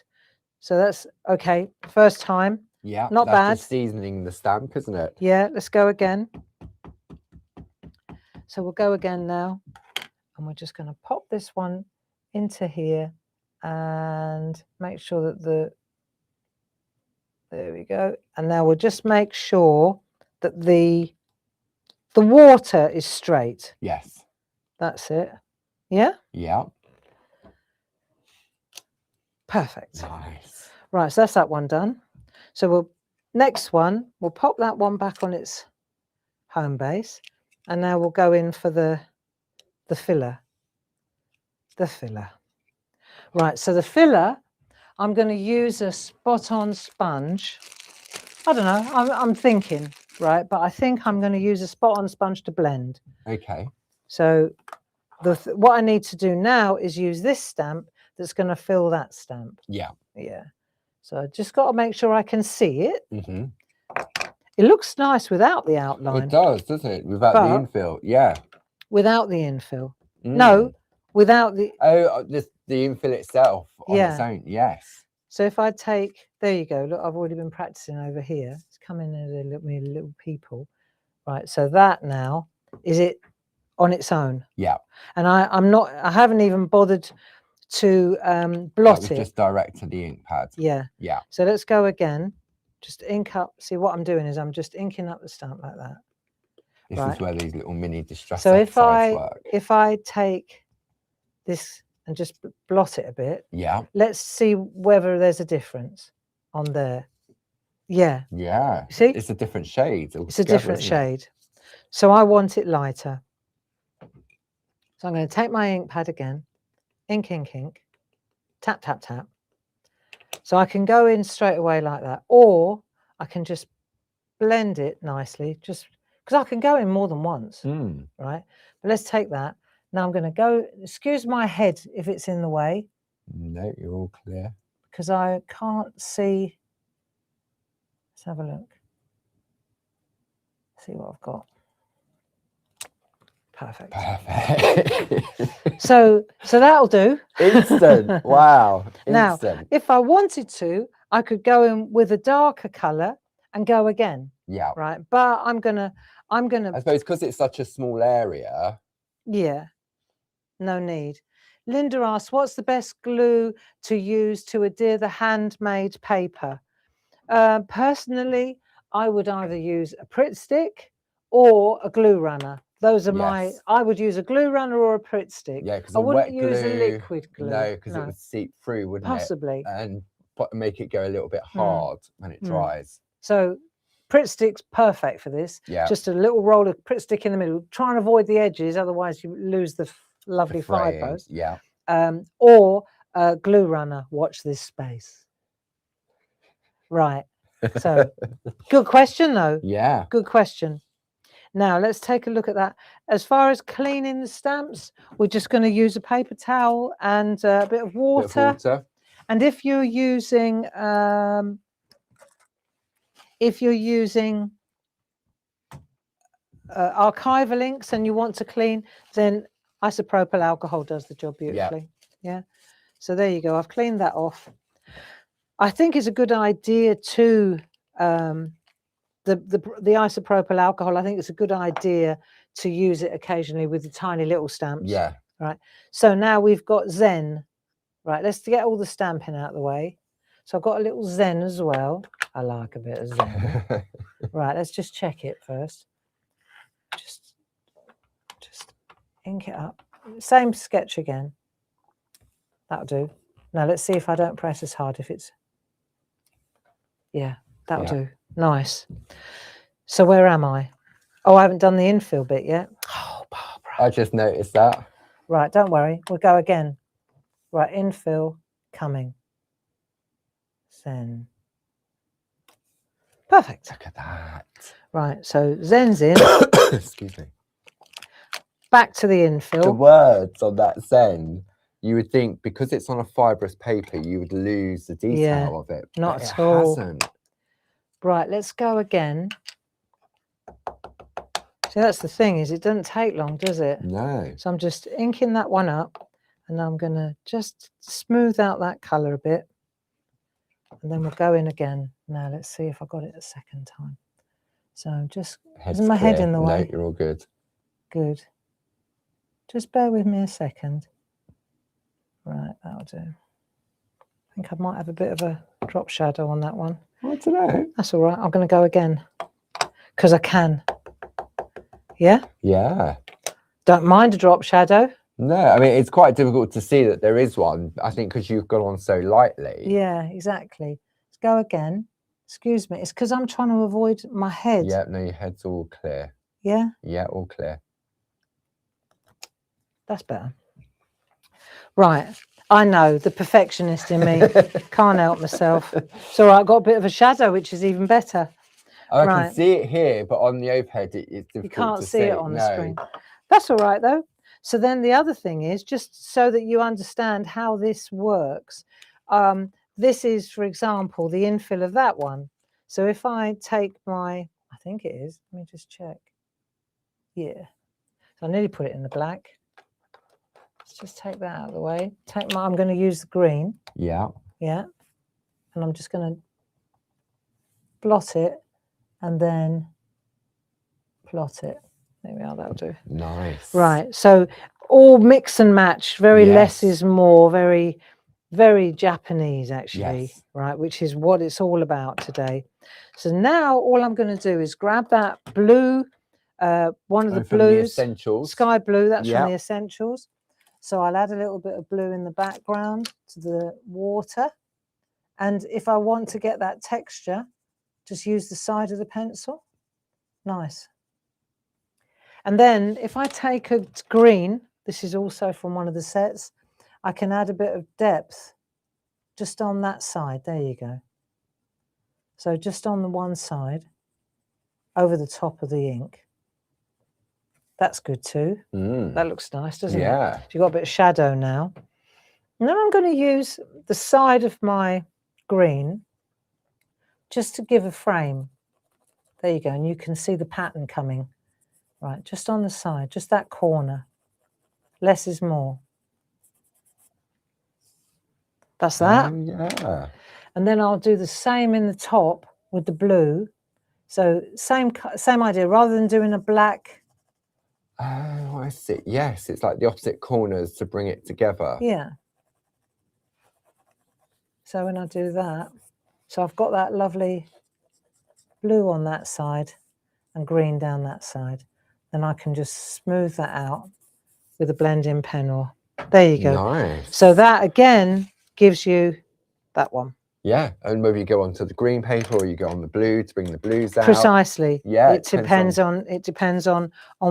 So that's okay. First time. Yeah. Not bad. Just seasoning the stamp, isn't it? Yeah. Let's go again. So we'll go again now. And we're just going to pop this one into here and make sure that there we go. And now we'll just make sure that the water is straight. Yes. That's it. Yeah? Yeah. Perfect. Nice. Right, so that's that one done. So next one, we'll pop that one back on its home base. And now we'll go in for the filler. The filler. Right, so the filler, I'm going to use a spot-on sponge. I don't know, I'm thinking, right? But I think I'm going to use a spot-on sponge to blend. Okay. So what I need to do now is use this stamp that's going to fill that stamp. Yeah. Yeah. So I just got to make sure I can see it. Mm-hmm. It looks nice without the outline. It does, doesn't it? Without the infill. Yeah. Without the infill. No, without the... Oh, the infill itself on its own. Yes. So if I take... There you go. Look, I've already been practicing over here. It's coming in a little people. Right, so that now, is it on its own? Yeah. And I haven't even bothered to blot it. Just direct to the ink pad. Yeah. Yeah. So let's go again. Just ink up. See, what I'm doing is I'm just inking up the stamp like that. This is where these little mini distress so work. if I take this and just blot it a bit. Yeah. Let's see whether there's a difference on there. Yeah. Yeah. See? It's a different shade. It's a different shade. So I want it lighter. So I'm going to take my ink pad again. Ink, ink, ink. Tap, tap, tap. So I can go in straight away like that. Or I can just blend it nicely. Just because I can go in more than once. Right? But let's take that. Now I'm going to go, excuse my head if it's in the way. No, you're all clear. Because I can't see. Let's have a look. See what I've got. Perfect. Perfect. So that'll do. Instant. Wow. Instant. Now, if I wanted to, I could go in with a darker colour and go again. Yeah. Right. But I'm gonna. I suppose because it's such a small area. Yeah. No need. Linda asks, what's the best glue to use to adhere the handmade paper? Personally, I would either use a Pritt stick or a glue runner. Those are I would use a glue runner or a Pritt stick. Yeah, because I wouldn't use a liquid glue. No, because it would seep through, wouldn't it? Possibly. And make it go a little bit hard when it dries. So Pritt stick's perfect for this. Yeah. Just a little roll of Pritt stick in the middle. Try and avoid the edges, otherwise you lose the lovely fibres. Yeah. Or a glue runner. Watch this space. Right. So good question though. Yeah. Good question. Now let's take a look at that. As far as cleaning the stamps, we're just going to use a paper towel and a bit of water. Bit of water. And if you're using archival inks and you want to clean, then isopropyl alcohol does the job beautifully. Yeah. So there you go. I've cleaned that off. I think it's a good idea to the isopropyl alcohol. I think it's a good idea to use it occasionally with the tiny little stamps. Yeah. Right. So now we've got Zen. Right. Let's get all the stamping out of the way. So I've got a little Zen as well. I like a bit of Zen. Right. Let's just check it first. Just ink it up. Same sketch again. That'll do. Now let's see if I don't press as hard. If it's, yeah, that'll do. Nice. So where am I? Oh, I haven't done the infill bit yet. Oh, Barbara. I just noticed that. Right, don't worry. We'll go again. Right, infill coming. Zen. Perfect. Look at that. Right, so Zen's in. Excuse me. Back to the The infill. words on that Zen, you would think because it's on a fibrous paper, you would lose the detail of it. Not but at it all. hasn't. Right, let's go again. See, that's the thing, is it doesn't take long, does it? No. So I'm just inking that one up, and I'm going to just smooth out that colour a bit. And then we'll go in again. Now, let's see if I got it a second time. So just, isn't my head in the way? No, you're all good. Good. Just bear with me a second. Right, that'll do. I think I might have a bit of a drop shadow on that one. I don't know. That's all right. I'm going to go again because I can. Yeah? Yeah. Don't mind a drop shadow. No, I mean, it's quite difficult to see that there is one, I think, because you've gone on so lightly. Yeah, exactly. Let's go again. Excuse me. It's because I'm trying to avoid my head. Yeah, no, your head's all clear. Yeah? Yeah, all clear. That's better. Right. I know, the perfectionist in me. Can't help myself. It's all right. I've got a bit of a shadow, which is even better. I Right. can see it here, but on the overhead, it's difficult You can't to see it on the No. screen. That's all right, though. So then the other thing is, just so that you understand how this works, this is, for example, the infill of that one. So if I take my, I think it is, let me just check. Yeah. So I nearly put it in the black. Let's just take that out of the way. Take my, I'm going to use the green. Yeah. Yeah. And I'm just going to blot it and then plot it. There we are, that'll do. Nice. Right. So all mix and match, very less Yes. is more, very, very Japanese actually, Yes. right? Which is what it's all about today. So now all I'm going to do is grab that blue, one of the From the blues, essentials. sky blue, that's Yep. from the essentials. So I'll add a little bit of blue in the background to the water. And if I want to get that texture, just use the side of the pencil. Nice. And then if I take a green, this is also from one of the sets, I can add a bit of depth just on that side. There you go. So just on the one side, over the top of the ink. That's good too. Mm. That looks nice, doesn't it? Yeah. So you've got a bit of shadow now. And then I'm going to use the side of my green just to give a frame. There you go. And you can see the pattern coming. Right, just on the side, just that corner. Less is more. That's that. Yeah. And then I'll do the same in the top with the blue. So same idea. Rather than doing a black. Oh, I see. Yes, it's like the opposite corners to bring it together. Yeah. So when I do that, so I've got that lovely blue on that side and green down that side. Then I can just smooth that out with a blending pen or there you go. Nice. So that again gives you that one. Yeah, and whether you go onto the green paper or you go on the blue to bring the blues out. Precisely. Yeah, it depends on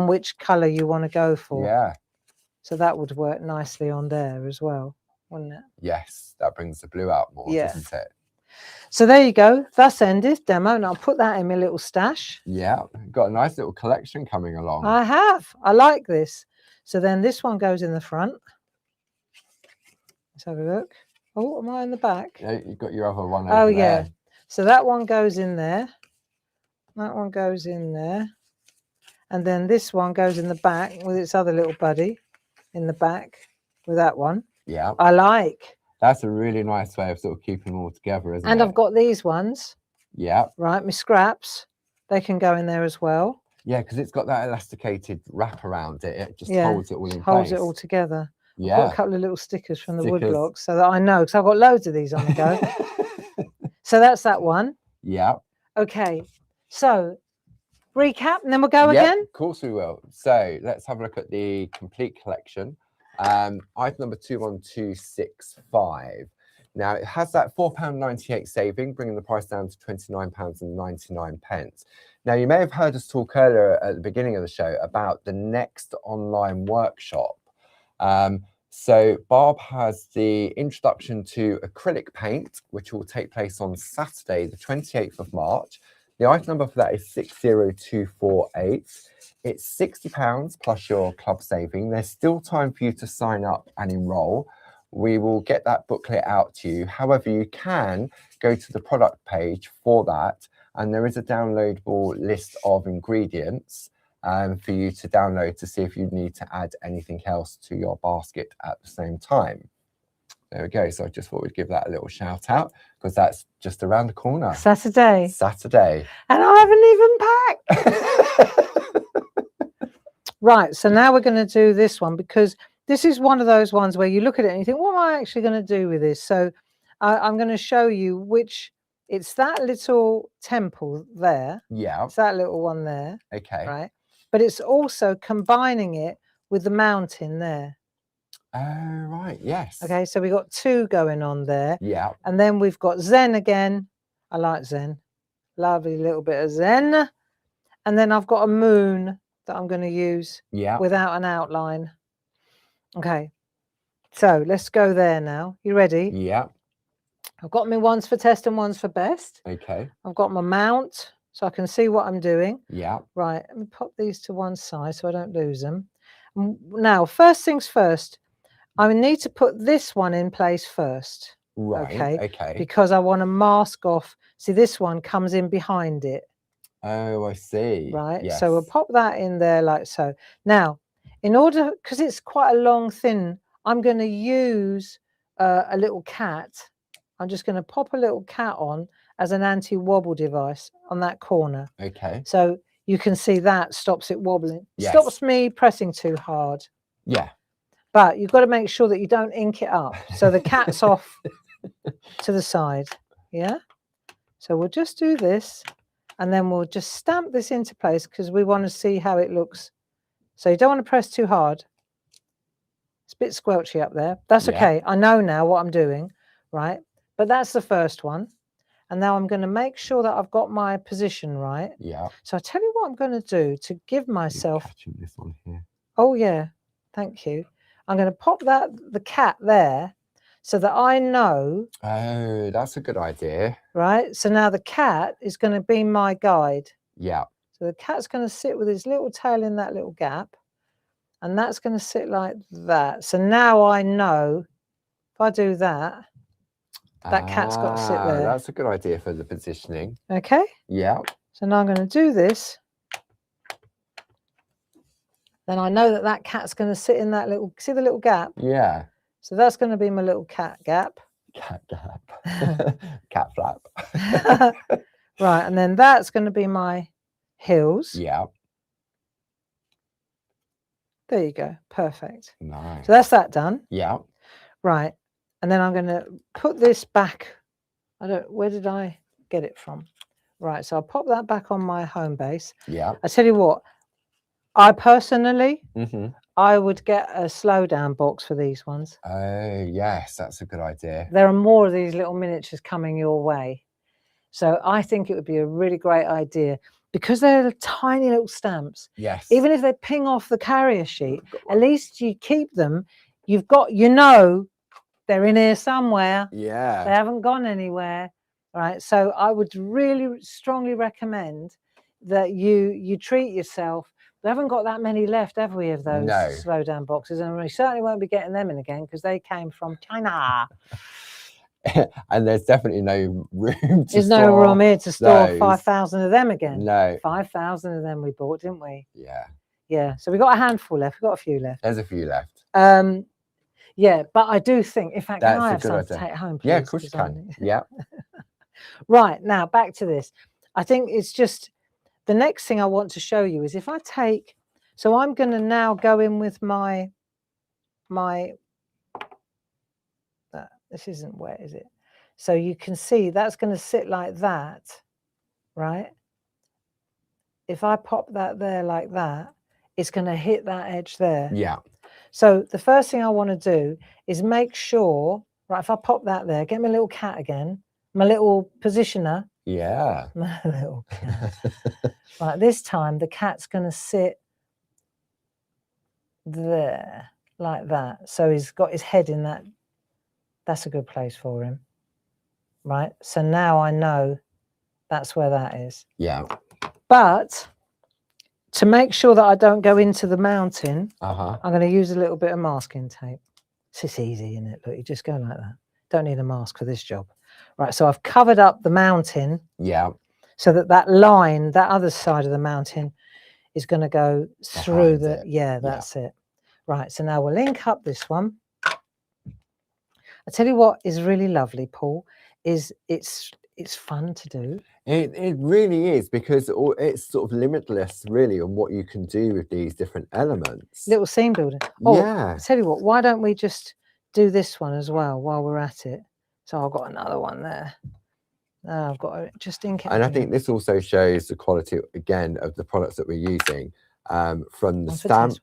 which color you want to go for. Yeah. So that would work nicely on there as well, wouldn't it? Yes, that brings the blue out more, Yeah. doesn't it? So there you go. Thus endeth demo. And I'll put that in my little stash. Yeah, got a nice little collection coming along. I have. I like this. So then this one goes in the front. Let's have a look. Oh, am I in the back? Yeah, you've got your other one Oh, over yeah. there. So that one goes in there. That one goes in there. And then this one goes in the back with its other little buddy in the back with that one. Yeah. I like. That's a really nice way of sort of keeping them all together, isn't And it? I've got these ones. Yeah. Right, my scraps. They can go in there as well. Yeah, because it's got that elasticated wrap around it. It just Yeah, holds it all in holds place. it all together. I've got Yeah. a couple of little stickers from the wood Stickers. blocks so that I know, because I've got loads of these on the go. So that's that one. Yeah. Okay, so recap and then we'll go Yep, again. Of course we will. So let's have a look at the complete collection. Item number 21265. Now it has that £4.98 saving, bringing the price down to £29.99. Now you may have heard us talk earlier at the beginning of the show about the next online workshop. So Barb has the introduction to acrylic paint, which will take place on Saturday, the 28th of March. The item number for that is 60248. It's £60 plus your club saving. There's still time for you to sign up and enroll. We will get that booklet out to you. However, you can go to the product page for that, and there is a downloadable list of ingredients for you to download to see if you need to add anything else to your basket at the same time. There we go. So I just thought we'd give that a little shout out because that's just around the corner. Saturday. Saturday. And I haven't even packed. Right, so now we're going to do this one because this is one of those ones where you look at it and you think, what am I actually going to do with this? So I'm going to show you which, it's that little temple there. Yeah. It's that little one there. Okay. Right. But it's also combining it with the mountain there. Oh, right. Yes. Okay, so we've got two going on there. Yeah. And then we've got Zen again. I like Zen. Lovely little bit of Zen. And then I've got a moon that I'm going to use without an outline. Okay, so let's go there now. You ready? Yeah. I've got my ones for test and ones for best. Okay. I've got my mount so I can see what I'm doing. Yeah. Right, let me pop these to one side so I don't lose them. Now, first things first, I need to put this one in place first. Right. Okay. Because I want to mask off. See, this one comes in behind it. Oh, I see. Right. Yes. So we'll pop that in there like so. Now, in order, because it's quite a long thin, I'm going to use a little cat. I'm just going to pop a little cat on as an anti-wobble device on that corner. Okay. So you can see that stops it wobbling. Yes. Stops me pressing too hard. Yeah. But you've got to make sure that you don't ink it up. So the cat's off to the side. Yeah. So we'll just do this and then we'll just stamp this into place because we want to see how it looks. So you don't want to press too hard. It's a bit squelchy up there. That's okay. I know now what I'm doing, right? But that's the first one. And now I'm going to make sure that I've got my position right. Yeah. So I'll tell you what I'm going to do to give myself. Catching this one here. Oh, yeah. Thank you. I'm going to pop the cat there so that I know. Oh, that's a good idea. Right. So now the cat is going to be my guide. Yeah. So the cat's going to sit with his little tail in that little gap. And that's going to sit like that. So now I know if I do that, that cat's got to sit there. That's a good idea for the positioning. Okay. Yeah. So now I'm going to do this. Then I know that that cat's going to sit in that little, see the little gap? Yeah. So that's going to be my little cat gap. Cat gap. Cat flap. Right. And then that's going to be my heels. Yeah. There you go. Perfect. Nice. So that's that done. Yeah. Right. And then I'm going to put this back. Where did I get it from? Right. So I'll pop that back on my home base. Yeah. I tell you what, I personally, Mm-hmm. I would get a slowdown box for these ones. Oh, yes. That's a good idea. There are more of these little miniatures coming your way. So I think it would be a really great idea because they're tiny little stamps. Yes. Even if they ping off the carrier sheet, at least you keep them. You've got, you know, they're in here somewhere. They Yeah. haven't gone anywhere. All right. So I would really strongly recommend that you treat yourself. We haven't got that many left, have we, of those No. slow down boxes? And we certainly won't be getting them in again because they came from China. And there's definitely no room to There's no room here to store those. 5,000 of them again. No. 5,000 of them we bought, didn't we? Yeah. Yeah. So we got a handful left. We've got a few left. There's a few left. Yeah, but I do think, in fact, can That's I a have good some idea. to take home, please? Yeah, of course you 'Cause I can. need- Yeah. Right, now back to this. I think it's just the next thing I want to show you is if I take, so I'm going to now go in with my, this isn't wet, is it? So you can see that's going to sit like that, right? If I pop that there like that, it's going to hit that edge there. Yeah. So the first thing I want to do is make sure, right, if I pop that there, get my little cat again, my little positioner, Yeah. my little cat. Right, this time the cat's going to sit there like that. So he's got his head in that. That's a good place for him. Right, so now I know that's where that is. Yeah. But to make sure that I don't go into the mountain, Uh-huh. I'm going to use a little bit of masking tape. It's easy, isn't it? Look, you just go like that. Don't need a mask for this job. Right, so I've covered up the mountain. Yeah. So that line, that other side of the mountain is going to go through Behind it. yeah, that's it. Right, so now we'll link up this one. I tell you what is really lovely, Paul, is it's fun to do. It really is, because it's sort of limitless, really, on what you can do with these different elements. Little scene building. Oh, Yeah. I tell you what, why don't we just do this one as well while we're at it? So I've got another one there. I've got to just ink it. And I think this also shows the quality, again, of the products that we're using, from the stamps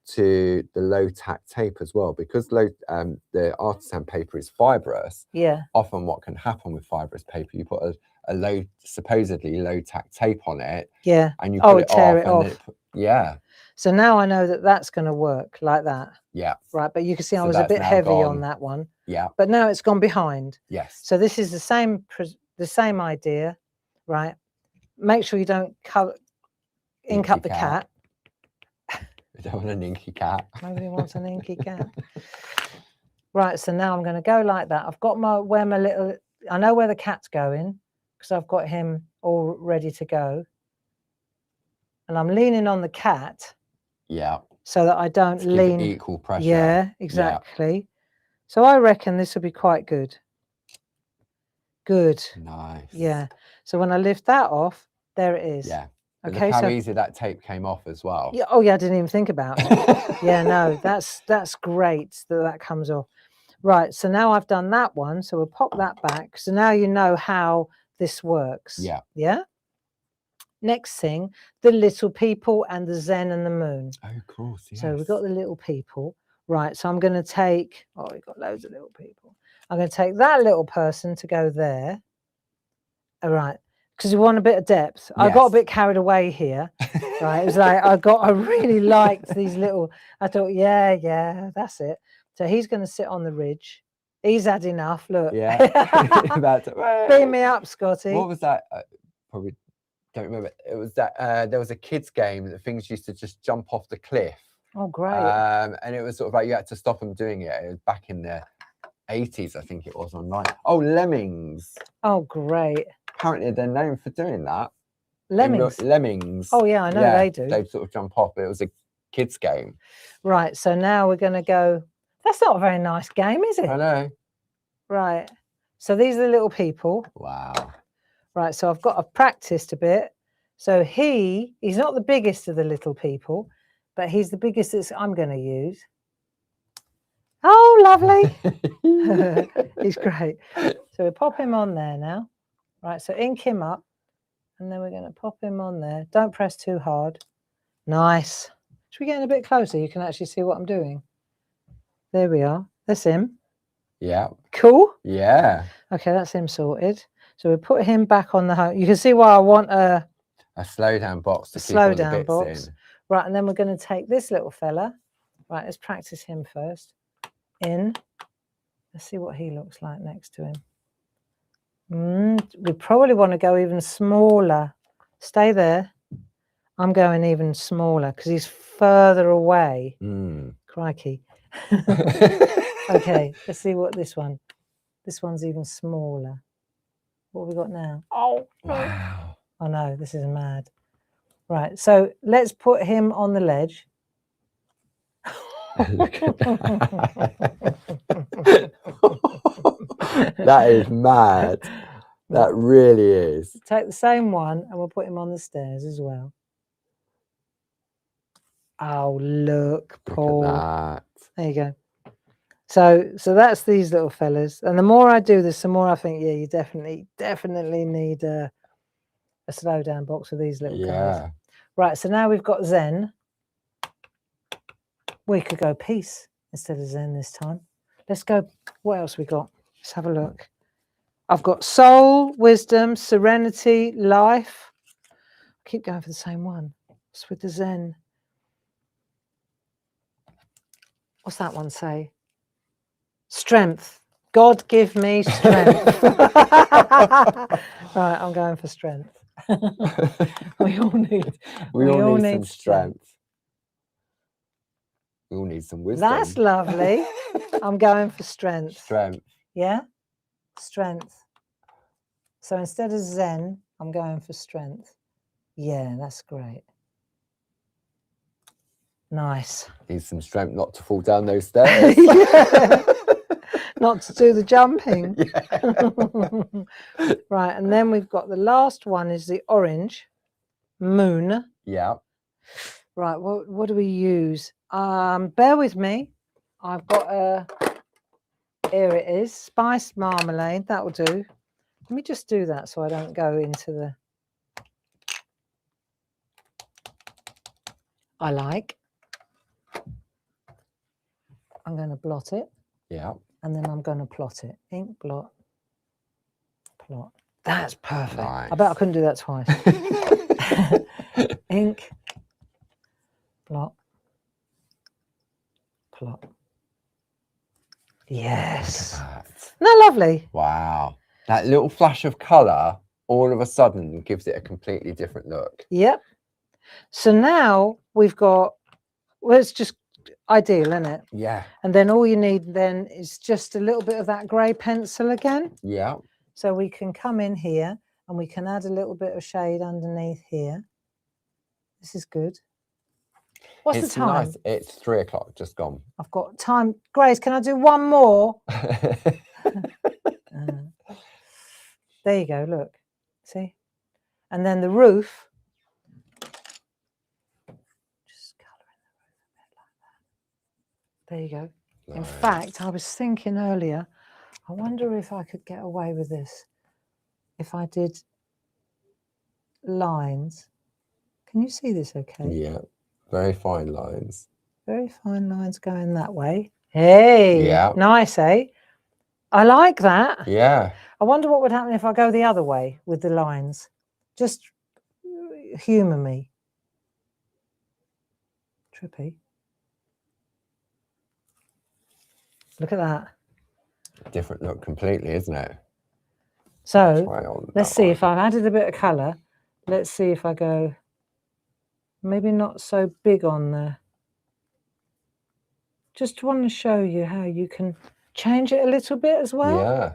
to the low tack tape as well, because the artisan paper is fibrous. Yeah. Often what can happen with fibrous paper, you put a supposedly low tack tape on it. Yeah. And you put tear it off. Yeah. So now I know that that's going to work like that. Yeah. Right, but you can see I So was a bit now heavy gone. on that one. Yeah. But now it's gone behind. Yes. So this is the same idea, right? Make sure you don't ink up the cat. We don't want an inky cat. Nobody wants an inky cat. Right, so now I'm going to go like that. I've got I know where the cat's going because I've got him all ready to go. And I'm leaning on the cat. Yeah. So that I don't lean. Equal pressure. Yeah, exactly. Yeah. So I reckon this will be quite good. Good. Nice. Yeah. So when I lift that off, there it is. Yeah. But Okay. Look how easy that tape came off as well. Yeah. Oh yeah, I didn't even think about it. Yeah. No, that's great that comes off. Right. So now I've done that one. So we'll pop that back. So now you know how this works. Yeah. Yeah. Next thing, the little people and the Zen and the moon. Oh, of course. Yes. So we've got the little people. Right. So I'm going to take. Oh, we've got loads of little people. I'm going to take that little person to go there. All right. Because we want a bit of depth. Yes. I got a bit carried away here. Right. It was like I really liked these little. I thought, yeah, that's it. So he's going to sit on the ridge. He's had enough. Look. Yeah. Beam me up, Scotty. What was that? Probably don't remember. It was that there was a kids game that things used to just jump off the cliff. Oh, great. And it was sort of like you had to stop them doing it. It was back in the 80s, I think it was, online. Oh, Lemmings. Oh, great. Apparently they're known for doing that. Lemmings. Lemmings. Oh yeah, I know they do. They sort of jump off, but it was a kids game. Right. So now we're going to go. That's not a very nice game, is it? I know. Right. So these are the little people. Wow. Right. So I've practiced a bit. So he's not the biggest of the little people, but he's the biggest that I'm going to use. Oh, lovely. He's great. So we pop him on there now. Right, so ink him up. And then we're going to pop him on there. Don't press too hard. Nice. Should we get in a bit closer? You can actually see what I'm doing. There we are. That's him. Yeah. Cool. Yeah. Okay, that's him sorted. So we put him back on the home. You can see why I want a slow down box to keep slow all the down bits box. in. Right, and then we're going to take this little fella. Right, let's practice him first. In. Let's see what he looks like next to him. We probably want to go even smaller. Stay there. I'm going even smaller because he's further away. Crikey. Okay, let's see what this one. This one's even smaller. What have we got now? Oh, no. Wow. Oh, no, this is mad. Right, so let's put him on the ledge. Look at that. That is mad. That really is. Take the same one and we'll put him on the stairs as well. Oh, look, Paul. Look at that. There you go. So that's these little fellas. And the more I do this, the more I think, yeah, you definitely need a slow down box with these little guys. Right, so now we've got Zen. We could go peace instead of Zen this time. Let's go. What else we got? Let's have a look. I've got soul, wisdom, serenity, life. I keep going for the same one. What's with the Zen? What's that one say? Strength. God give me strength. Right, I'm going for strength. we all need some strength. We all need some wisdom. That's lovely. I'm going for strength. Strength. Yeah? Strength. So instead of Zen, I'm going for strength. Yeah, that's great. Nice. Need some strength not to fall down those stairs. Not to do the jumping. Right, and then we've got the last one is the orange moon. Yeah. Right, what do we use? Bear with me. I've got here it is, spiced marmalade. That will do. Let me just do that so I don't go into the. I like. I'm going to blot it. Yeah. And then I'm going to plot it. Ink, blot, plot. That's perfect. Nice. I bet I couldn't do that twice. Ink, blot, plot. Yes. Isn't that lovely? Wow. That little flash of colour all of a sudden gives it a completely different look. Yep. So now we've got, well, it's just ideal, isn't it? Yeah. And then all you need then is just a little bit of that grey pencil again. Yeah. So we can come in here and we can add a little bit of shade underneath here. This is good. What's the time? Nice. It's 3 o'clock, just gone. I've got time. Grace, can I do one more? There you go, look. See? And then the roof. Just colouring the roof a bit like that. There you go. Nice. In fact, I was thinking earlier, I wonder if I could get away with this. If I did lines. Can you see this okay? Yeah. Very fine lines. Very fine lines going that way. Hey, yeah. Nice, eh? I like that. Yeah. I wonder what would happen if I go the other way with the lines. Just humour me. Trippy. Look at that. Different look completely, isn't it? So let's see if I've added a bit of colour. Let's see if I go maybe not so big on there. Just want to show you how you can change it a little bit as well. Yeah.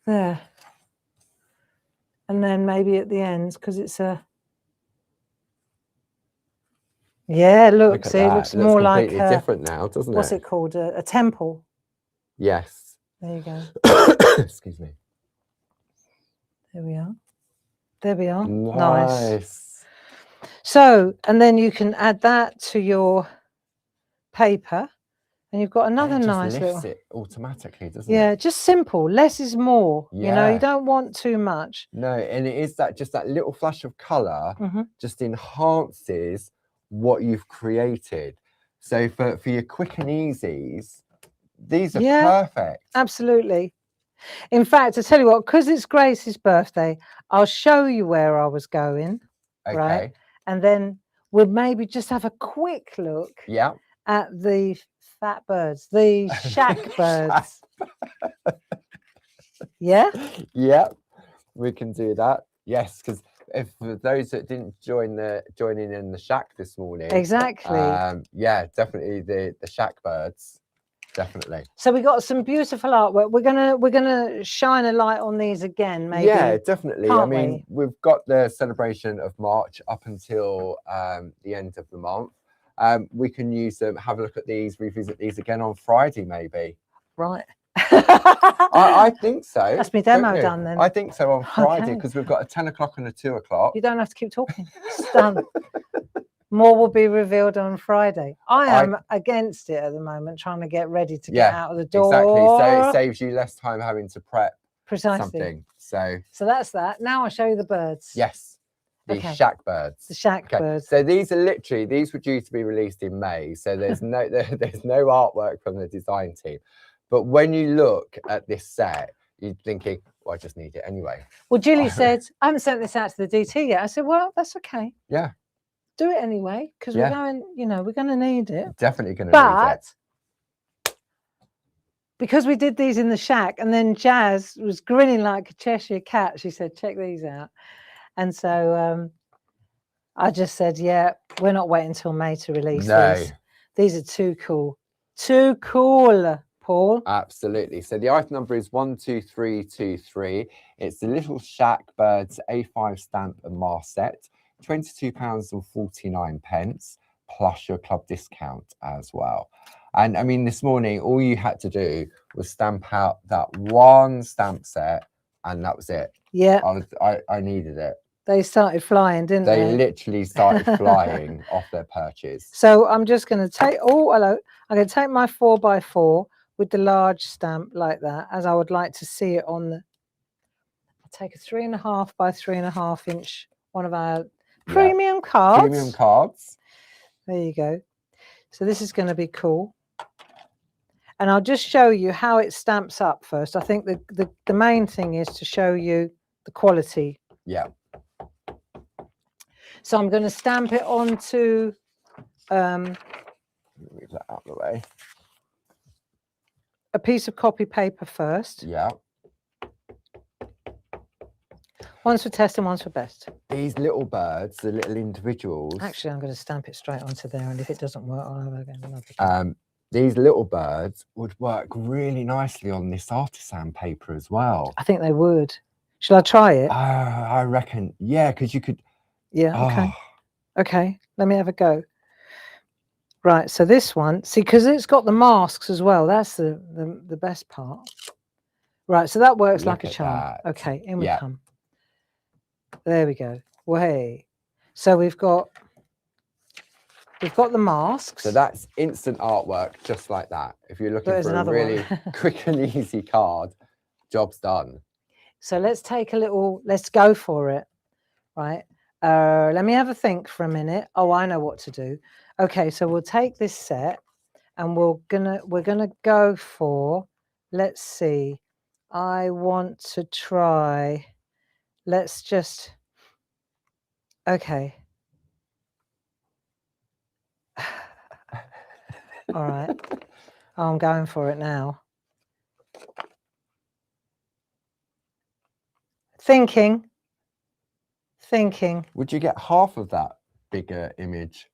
There. And then maybe at the ends, because it's a... Yeah, look see, it looks more like completely different now, doesn't it? What's it called? A temple. Yes. There you go. Excuse me. There we are. There we are. Nice. So, and then you can add that to your paper, and you've got another nice little. Lifts it automatically, doesn't it? Yeah, just simple. Less is more. Yeah. You know, you don't want too much. No, and it is that just that little flash of colour just enhances what you've created. So for your quick and easies, these are perfect. Absolutely. In fact, I tell you what, because it's Grace's birthday, I'll show you where I was going. Okay. Right. And then we'll maybe just have a quick look at the fat birds, the shack birds. Yeah. Yeah, we can do that. Yes, because if for those that didn't join in the shack this morning, Exactly. yeah, definitely the shack birds, definitely. So we got some beautiful artwork. We're gonna shine a light on these again, maybe. Yeah, definitely. I can't mean, we've got the celebration of March up until the end of the month. We can use them, have a look at these, revisit these again on Friday, maybe. Right. I think so. That's my don't demo you? done then. I think so on Friday Okay. because we've got a 10 o'clock and a 2 o'clock. You don't have to keep talking. It's done. More will be revealed on Friday. I am against it at the moment, trying to get ready to get out of the door. Exactly. So it saves you less time having to prep something. So that's that. Now I'll show you the birds. Yes. The Okay. shack birds. The shack birds. So these were due to be released in May. So there's no artwork from the design team. But when you look at this set, you're thinking, well, I just need it anyway. Well, Julie said, I haven't sent this out to the DT yet. I said, well, that's okay. Yeah. Do it anyway, because we're going, we're going to need it. Definitely going to need it. But because we did these in the shack, and then Jazz was grinning like a Cheshire cat, she said, check these out. And so I just said, yeah, we're not waiting until May to release these. These are too cool. Too cool, Paul. Absolutely. So the item number is 12323. It's the Little Shack Birds A5 stamp and mask set, £22.49 plus your club discount as well. And I mean, this morning, all you had to do was stamp out that one stamp set, and that was it. Yeah. I needed it. They started flying, didn't they? They literally started flying off their perches. So I'm just going to take, I'm going to take my 4x4 with the large stamp like that, as I would like to see it on the, I'll take a 3.5 by 3.5 inch, one of our premium cards. Premium cards. There you go. So this is going to be cool. And I'll just show you how it stamps up first. I think the main thing is to show you the quality. Yeah. So I'm going to stamp it onto move that out of the way. A piece of copy paper first. Yeah. One's for test and one's for best. These little birds, the little individuals. Actually, I'm going to stamp it straight onto there, and if it doesn't work, I'll have it again. These little birds would work really nicely on this artisan paper as well. I think they would. Shall I try it? I reckon, yeah, because you could. Yeah, okay. Okay, let me have a go. Right, so this one, see, because it's got the masks as well. That's the best part. Right, so that works like a charm. Okay, in we come. There we go. Way. So we've got the masks. So that's instant artwork, just like that. If you're looking for a really quick and easy card, job's done. So let's take a little, let's go for it, right? Let me have a think for a minute. Oh, I know what to do. Okay, so we'll take this set and we're gonna go for, let's see, I want to try, let's just, okay. All right. Oh, I'm going for it now. Thinking. Would you get half of that bigger image?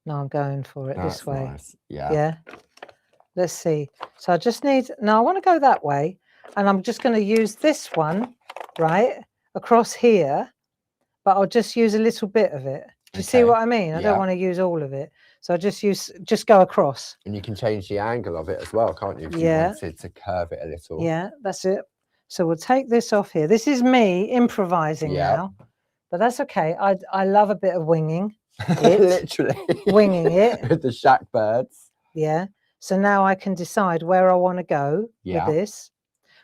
No, I'm going for it this way. Nice. Yeah. Yeah. Let's see. So I just need, now I want to go that way, and I'm just going to use this one, right, across here, but I'll just use a little bit of it. Do you see what I mean? I don't want to use all of it. So I just go across. And you can change the angle of it as well, can't you? If you wanted to curve it a little. Yeah, that's it. So we'll take this off here. This is me improvising now, but that's okay. I love a bit of winging. Literally. Winging it. With the shack birds. Yeah. So now I can decide where I want to go with this.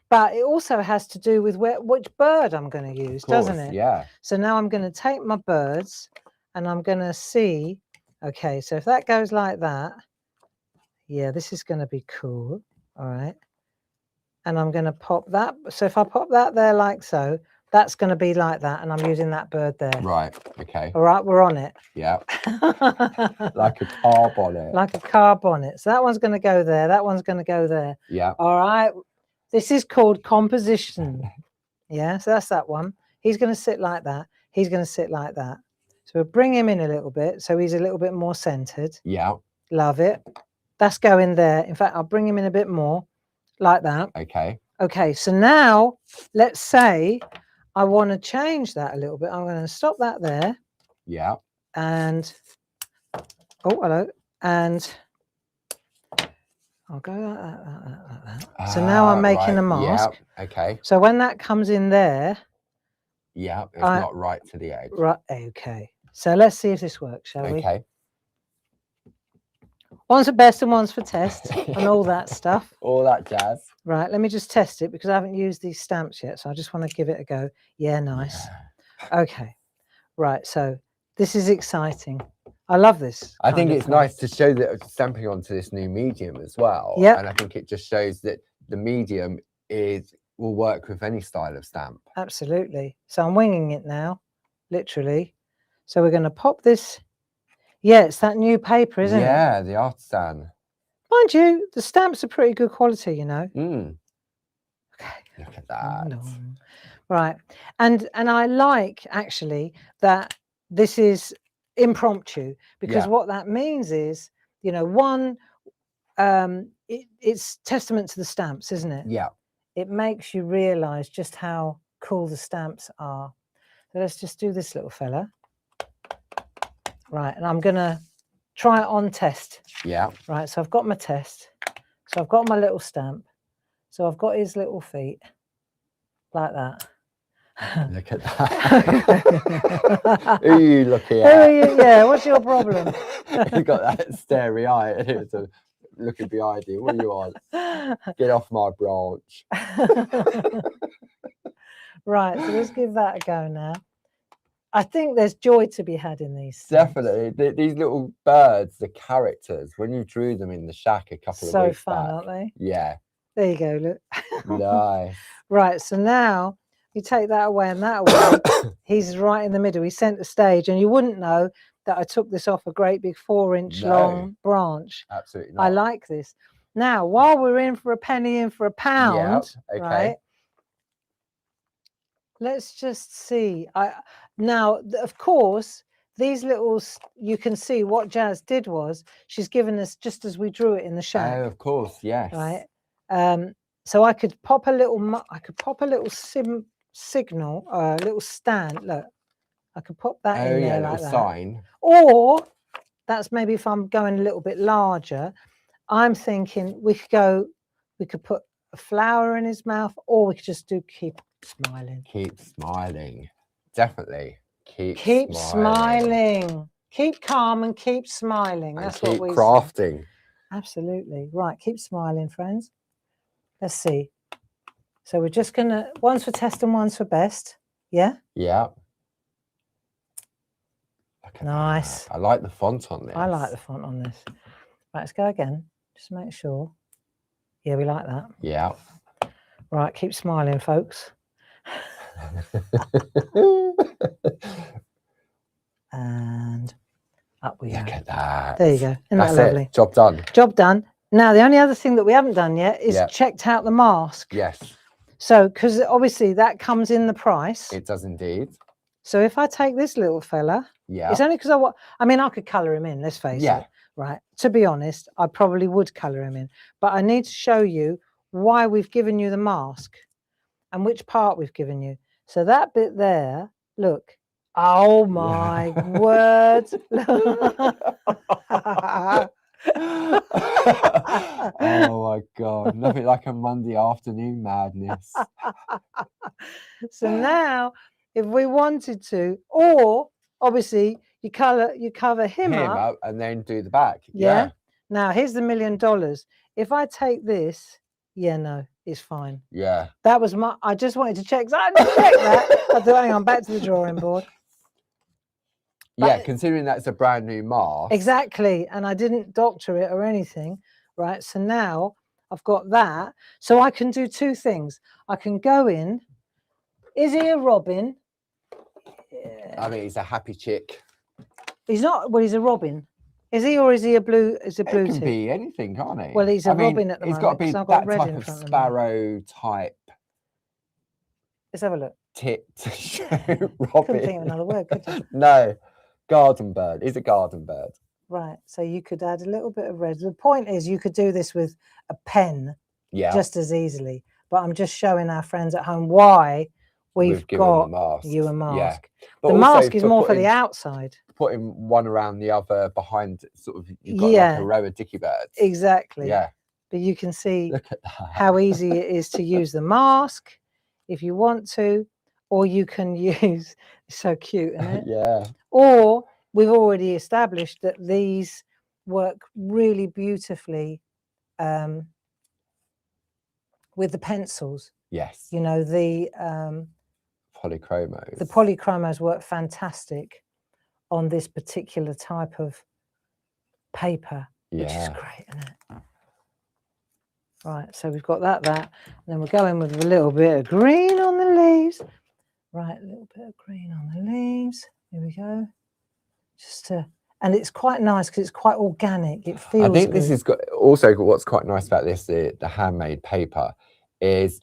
But it also has to do with which bird I'm going to use, doesn't it? Yeah. So now I'm going to take my birds and I'm going to see, okay, so if that goes like that, yeah, this is going to be cool. All right. And I'm going to pop that. So if I pop that there like so, That's going to be like that, and I'm using that bird there. Right. Okay. All right, we're on it. Yeah. Like a car bonnet. Like a car bonnet. So that one's going to go there. That one's going to go there. Yeah. All right. This is called composition. Yeah. So that's that one. He's going to sit like that. He's going to sit like that. So we'll bring him in a little bit. So he's a little bit more centered. Yeah. Love it. That's going there. In fact, I'll bring him in a bit more like that. Okay. Okay. So now let's say I want to change that a little bit. I'm going to stop that there. Yeah. And oh, hello. And I'll go like that. So now I'm making right. a mask. Yeah. Okay. So when that comes in there, Yeah, it's not right to the edge. right. Okay. So let's see if this works, shall we? Okay. One's for best and one's for test and all that stuff. All that jazz. Right. Let me just test it because I haven't used these stamps yet. So I just want to give it a go. Yeah, nice. Yeah. Okay. Right. So this is exciting. I love this. I think kind of it's thing. nice to show that stamping onto this new medium as well. Yep. And I think it just shows that the medium will work with any style of stamp. Absolutely. So I'm winging it now, literally. So we're going to pop this. Yeah, it's that new paper, isn't it? Yeah, the artisan. Mind you, the stamps are pretty good quality, you know. Mm. Okay. Look at that. Right. And I like actually that this is impromptu because Yeah. what that means is, you know, one, it's testament to the stamps, isn't it? Yeah. It makes you realize just how cool the stamps are. So let's just do this little fella. Right, and I'm gonna try it on test. Yeah. Right, so I've got my test. So I've got my little stamp. So I've got his little feet like that. Look at that. Who are you looking Who are at? you? Yeah, what's your problem? You got that starey eye and it's looking behind you. What are you on? Get off my branch. Right, so let's give that a go now. I think there's joy to be had in these. stamps. Definitely. These little birds, the characters, when you drew them in the shack a couple of So weeks fun, back. aren't they? Yeah. There you go, look. Nice. Right, so now you take that away and that away. He's right in the middle. He's centre stage, and you wouldn't know that I took this off a great big 4-inch No. long branch. Absolutely not. I like this. Now, while we're in for a penny, in for a pound, okay. right? Let's just see. Now, of course, these little, you can see what Jazz did was she's given us just as we drew it in the shack, Oh, of course, yes. right? So I could pop a little, signal, little stand. Look, I could pop that Oh, in yeah, there little like that. sign. Or that's maybe if I'm going a little bit larger, I'm thinking we could put a flower in his mouth, or we could just do keep smiling. Keep smiling. Definitely. Keep smiling. Keep calm and keep smiling. And That's keep what we say. crafting. Absolutely. Right. Keep smiling, friends. Let's see. So we're just going to, one's for test and one's for best. Yeah. Yeah. Look at Nice. that. I like the font on this. I like the font on this. Right, let's go again. Just make sure. Yeah, we like that. Yeah. Right. Keep smiling, folks. And up we go. Look at that. There you go. Isn't That's that lovely? it. Job done. Job done. Now, the only other thing that we haven't done yet is Yeah. checked out the mask. Yes, So, because obviously that comes in the price. it does indeed. So if I take this little fella, Yeah. it's only because I mean, I could colour him in, let's face Yeah. it, right? To be honest, I probably would colour him in, but I need to show you why we've given you the mask and which part we've given you. So that bit there, look. Oh my word. Oh my God. Nothing like a Monday afternoon madness. So now, if we wanted to, or obviously you cover him up. And then do the back. Yeah. Now here's the $1 million. If I take this, yeah, no, it's fine. Yeah. That was I just wanted to check. So I didn't check that. I thought, hang on, back to the drawing board. Yeah, But- considering that's a brand new mask. Exactly. And I didn't doctor it or anything. Right. So now I've got that. So I can do two things. I can go in Is he a robin? I mean, he's a happy chick. He's not. Well, he's a robin. Is he, or is he a blue? Is a blue It can tip? be anything, can't he? Well, he's a I mean, robin at the he's moment. got to be 'cause I've got that red type in of front of me. sparrow type Let's have a look. tit to show Couldn't Robin. think of another word, could you? No, garden bird. He's a garden bird. Right. So you could add a little bit of red. The point is, you could do this with a pen Yeah, just as easily. But I'm just showing our friends at home why we've given him a got mask. you a mask. But The also mask is more for the putting- outside. Putting one around the other behind, sort of, you've got like Yeah. a row of dicky birds. Exactly. Yeah, But you can see look at that. how easy it is to use the mask if you want to, or you can use, it's so cute, isn't it? Yeah, Or we've already established that these work really beautifully with the pencils. yes. You know, the Polychromos. polychromos work fantastic on this particular type of paper, which is Yeah. great, isn't it? Right, so we've got that, and then we're going with a little bit of green on the leaves. Right, a little bit of green on the leaves. Here we go. Just to, and it's quite nice because it's quite organic. It feels I think good. this is also what's quite nice about this, the handmade paper, is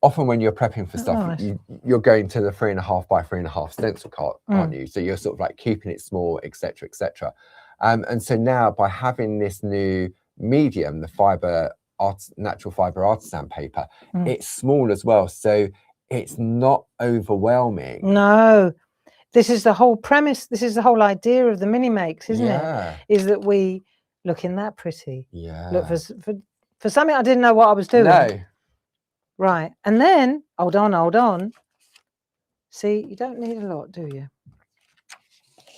often when you're prepping for Oh, stuff, nice. you're going to the 3.5 by 3.5 stencil card, aren't Mm. you? So you're sort of like keeping it small, etc., etc. And so now by having this new medium, the natural fiber artisan paper, Mm. it's small as well, so it's not overwhelming. No, this is the whole premise. This is the whole idea of the mini makes, isn't Yeah, it? Is that we looking that pretty. yeah. Look for something I didn't know what I was doing. No, Right, and then hold on. See, you don't need a lot, do you?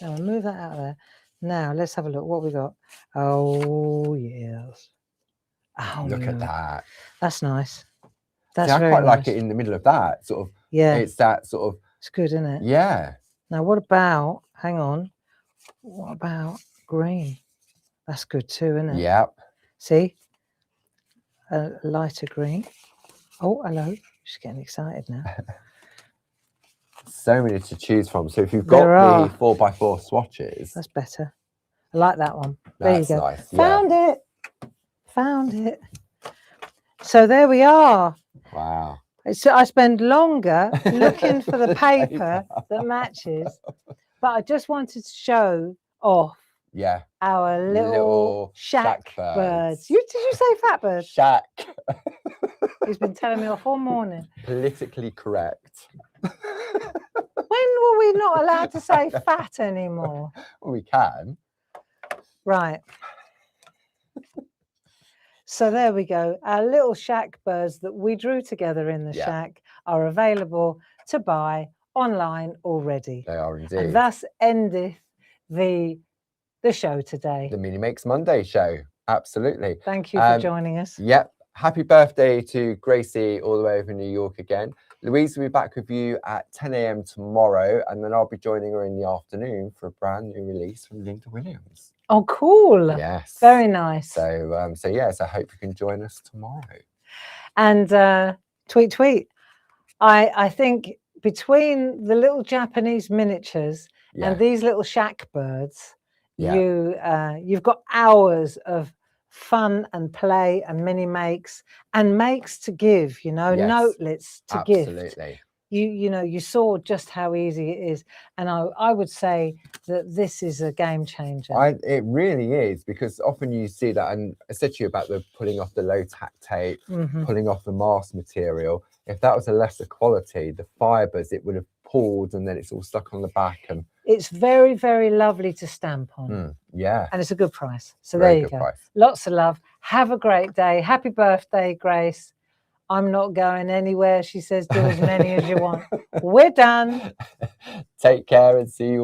Now we'll move that out of there. Now let's have a look. What we got? Oh yes. Oh, look at yeah. that. That's nice. See, That's I very quite like nice. it in the middle of that sort of. Yeah, It's that sort of. it's good, isn't it? Yeah. Now what about? Hang on. What about green? That's good too, isn't it? Yep. See, a lighter green. Oh, hello. Just getting excited now. So many to choose from. So if you've There got are. the 4x4 swatches, That's better. I like that one. There that's you go. nice. Yeah. Found it. Found it. So there we are. Wow. So I spend longer looking for the paper that matches, but I just wanted to show off Yeah. our little Little shack shack birds. birds. Did you say fat birds? Shack. He's been telling me off all morning. Politically correct. When were we not allowed to say fat anymore? Well, we can. Right. So there we go. Our little shack birds that we drew together in the Yeah. shack are available to buy online already. They are indeed. And thus endeth the show today. The Mini Makes Monday show. Absolutely. Thank you for joining us. Yep. Happy birthday to Gracie all the way over New York again. Louise will be back with you at 10 a.m. tomorrow, and then I'll be joining her in the afternoon for a brand new release from Linda Williams. Oh, cool. Yes. Very nice. So, yes, I hope you can join us tomorrow. And tweet. I think between the little Japanese miniatures Yeah. and these little shack birds, Yeah. you've got hours of fun and play and mini makes and makes to give, you know, Yes. notelets to give. Absolutely. You know, you saw just how easy it is. And I would say that this is a game changer. It really is, because often you see that, and I said to you about the pulling off the low tack tape, Mhm. pulling off the mask material. If that was a lesser quality, the fibers, it would have pulled and then it's all stuck on the back. And It's very, very lovely to stamp on. yeah, And it's a good price. So very there you good go. price. Lots of love. Have a great day. Happy birthday, Grace. I'm not going anywhere. She says, do as many as you want. We're done. Take care and see you